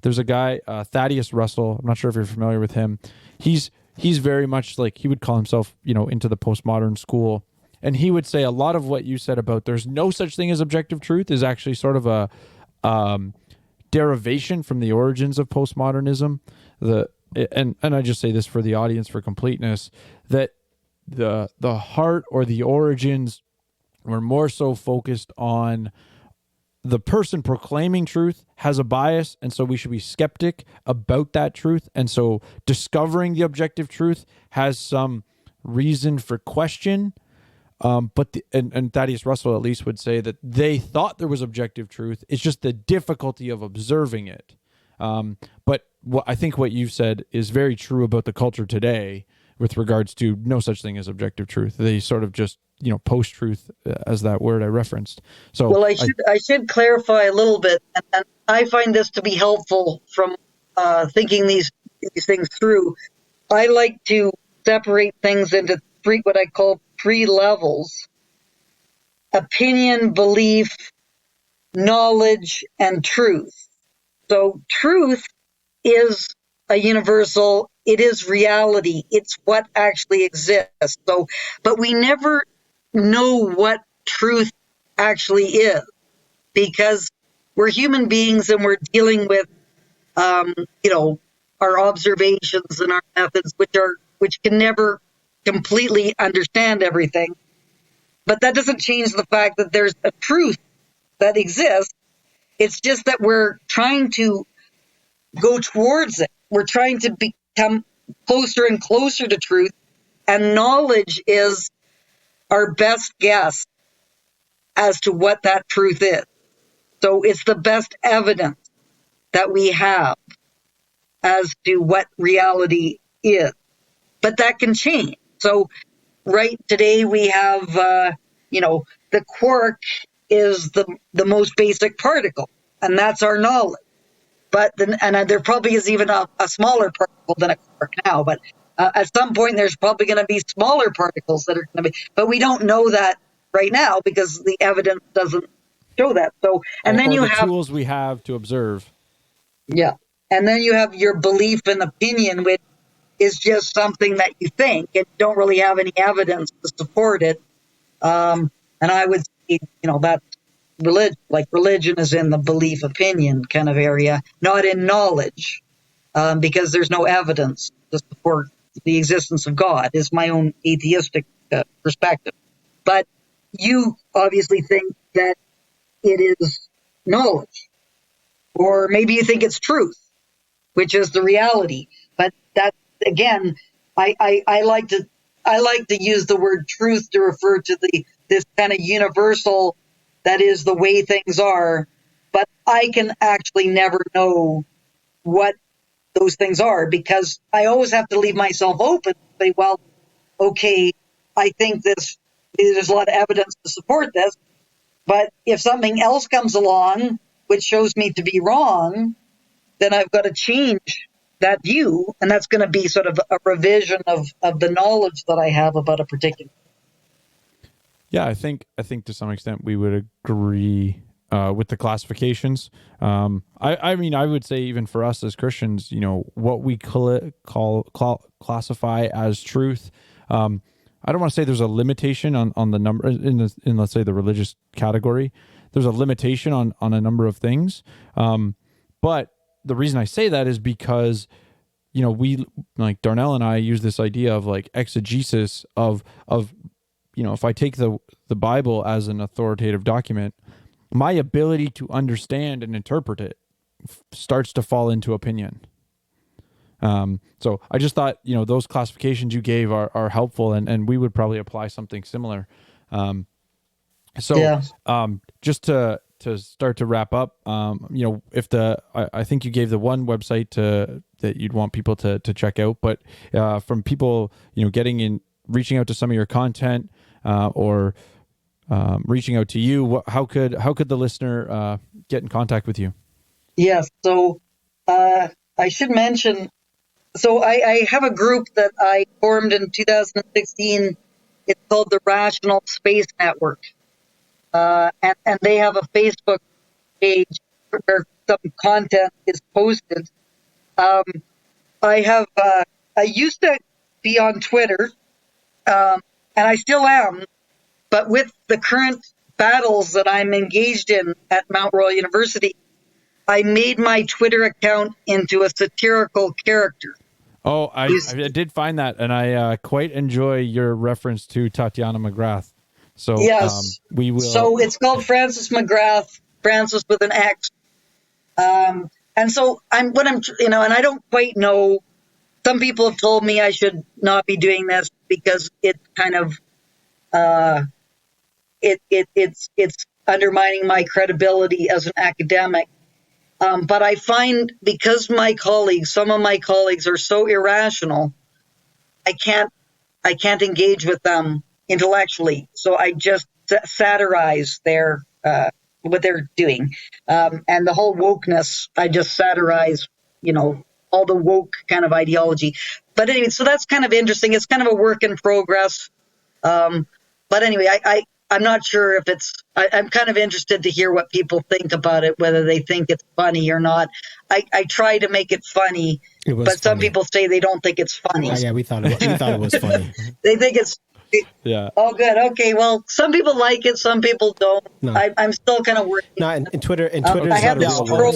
There's a guy, Thaddeus Russell. I'm not sure if you're familiar with him. He's very much like, he would call himself, into the postmodern school. And he would say a lot of what you said about there's no such thing as objective truth is actually sort of a derivation from the origins of postmodernism. And I just say this for the audience for completeness, that the heart or the origins were more so focused on the person proclaiming truth has a bias, and so we should be skeptic about that truth. And so discovering the objective truth has some reason for question. But Thaddeus Russell at least would say that they thought there was objective truth. It's just the difficulty of observing it. But I think what you've said is very true about the culture today with regards to no such thing as objective truth. They sort of just, post-truth as that word I referenced. So, well, I should clarify a little bit, and I find this to be helpful from thinking these things through. I like to separate things into what I call 3 levels: opinion, belief, knowledge, and truth. So truth is a universal. It is reality. It's what actually exists. So, but we never know what truth actually is, because we're human beings and we're dealing with, our observations and our methods, which can never completely understand everything. But that doesn't change the fact that there's a truth that exists. It's just that we're trying to go towards it. We're trying to become closer and closer to truth, and knowledge is our best guess as to what that truth is. So it's the best evidence that we have as to what reality is. But that can change. So right today we have, the quark is the most basic particle, and that's our knowledge. But there probably is even a smaller particle than a quark now. But at some point, there's probably going to be smaller particles that are going to be. But we don't know that right now because the evidence doesn't show that. So, and then you have tools we have to observe. Yeah, and then you have your belief and opinion, which is just something that you think and don't really have any evidence to support it. And I would say, that's religion. Like, religion is in the belief opinion kind of area, not in knowledge, because there's no evidence to support the existence of God, is my own atheistic perspective. But you obviously think that it is knowledge, or maybe you think it's truth, which is the reality. But that, again, I like to use the word truth to refer to this kind of universal that is the way things are, but I can actually never know what those things are, because I always have to leave myself open to say, well, okay, I think there's a lot of evidence to support this, but if something else comes along which shows me to be wrong, then I've got to change that view, and that's going to be sort of a revision of the knowledge that I have about a particular. Yeah, I think to some extent we would agree with the classifications. I mean, I would say even for us as Christians, what we classify as truth. I don't want to say there's a limitation on the number in let's say the religious category. There's a limitation on a number of things. But the reason I say that is because, we, like Darnell and I, use this idea of like exegesis of if I take the Bible as an authoritative document, my ability to understand and interpret it starts to fall into opinion. So I just thought, those classifications you gave are helpful, and we would probably apply something similar. Just to start to wrap up, I think you gave the one website that you'd want people to check out, but from people, reaching out to some of your content, or reaching out to you, how could the listener get in contact with you? Yes. So I should mention, so I have a group that I formed in 2016. It's called the Rational Space Network. And they have a Facebook page where some content is posted. I used to be on Twitter, and I still am, but with the current battles that I'm engaged in at Mount Royal University, I made my Twitter account into a satirical character. Oh, I did find that, and I quite enjoy your reference to Tatiana McGrath. So yes, we will. So it's called Francis McGrath, Francis with an X. And so and I don't quite know. Some people have told me I should not be doing this because it's kind of it's undermining my credibility as an academic. But I find because some of my colleagues are so irrational, I can't engage with them intellectually. So I just satirize what they're doing. And the whole wokeness, I just satirize, all the woke kind of ideology. But anyway, so that's kind of interesting. It's kind of a work in progress. But anyway, I'm not sure if I'm kind of interested to hear what people think about it, whether they think it's funny or not. I try to make it funny, but some people say they don't think it's funny. Oh, yeah, we thought it was funny. They think it's yeah. Oh, good. Okay. Well, some people like it, some people don't. No. I'm still kind of working. No, in Twitter, I have this troll.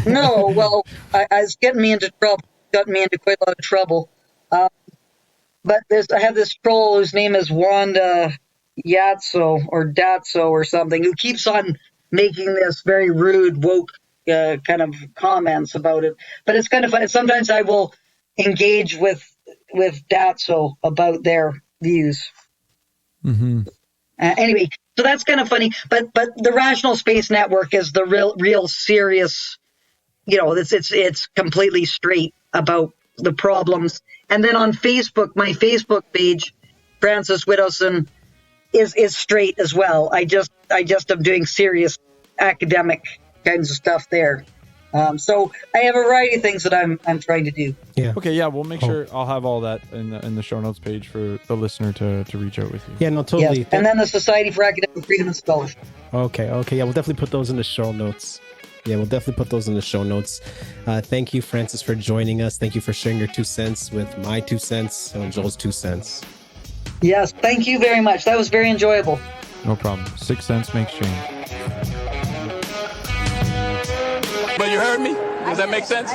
No, well, it's getting me into trouble. Got me into quite a lot of trouble. But I have this troll whose name is Wanda Yatso or Datso or something, who keeps on making this very rude, woke kind of comments about it. But it's kind of fun. Sometimes I will engage with Datso about their views. Mm-hmm. Anyway, so that's kind of funny. But the Rational Space Network is the real serious. It's completely straight about the problems. And then on Facebook, my Facebook page, Francis Widdowson, is straight as well. I just am doing serious academic kinds of stuff there. So I have a variety of things that I'm trying to do. Yeah. Okay. Yeah. We'll make sure I'll have all that in the show notes page for the listener to reach out with you. Yeah. No. Totally. Yes. And then the Society for Academic Freedom and Scholarship. Okay. Yeah. We'll definitely put those in the show notes. Thank you, Francis, for joining us. Thank you for sharing your 2 cents with my 2 cents and Joel's 2 cents. Yes. Thank you very much. That was very enjoyable. No problem. 6 cents makes change. But you heard me? Does that make sense?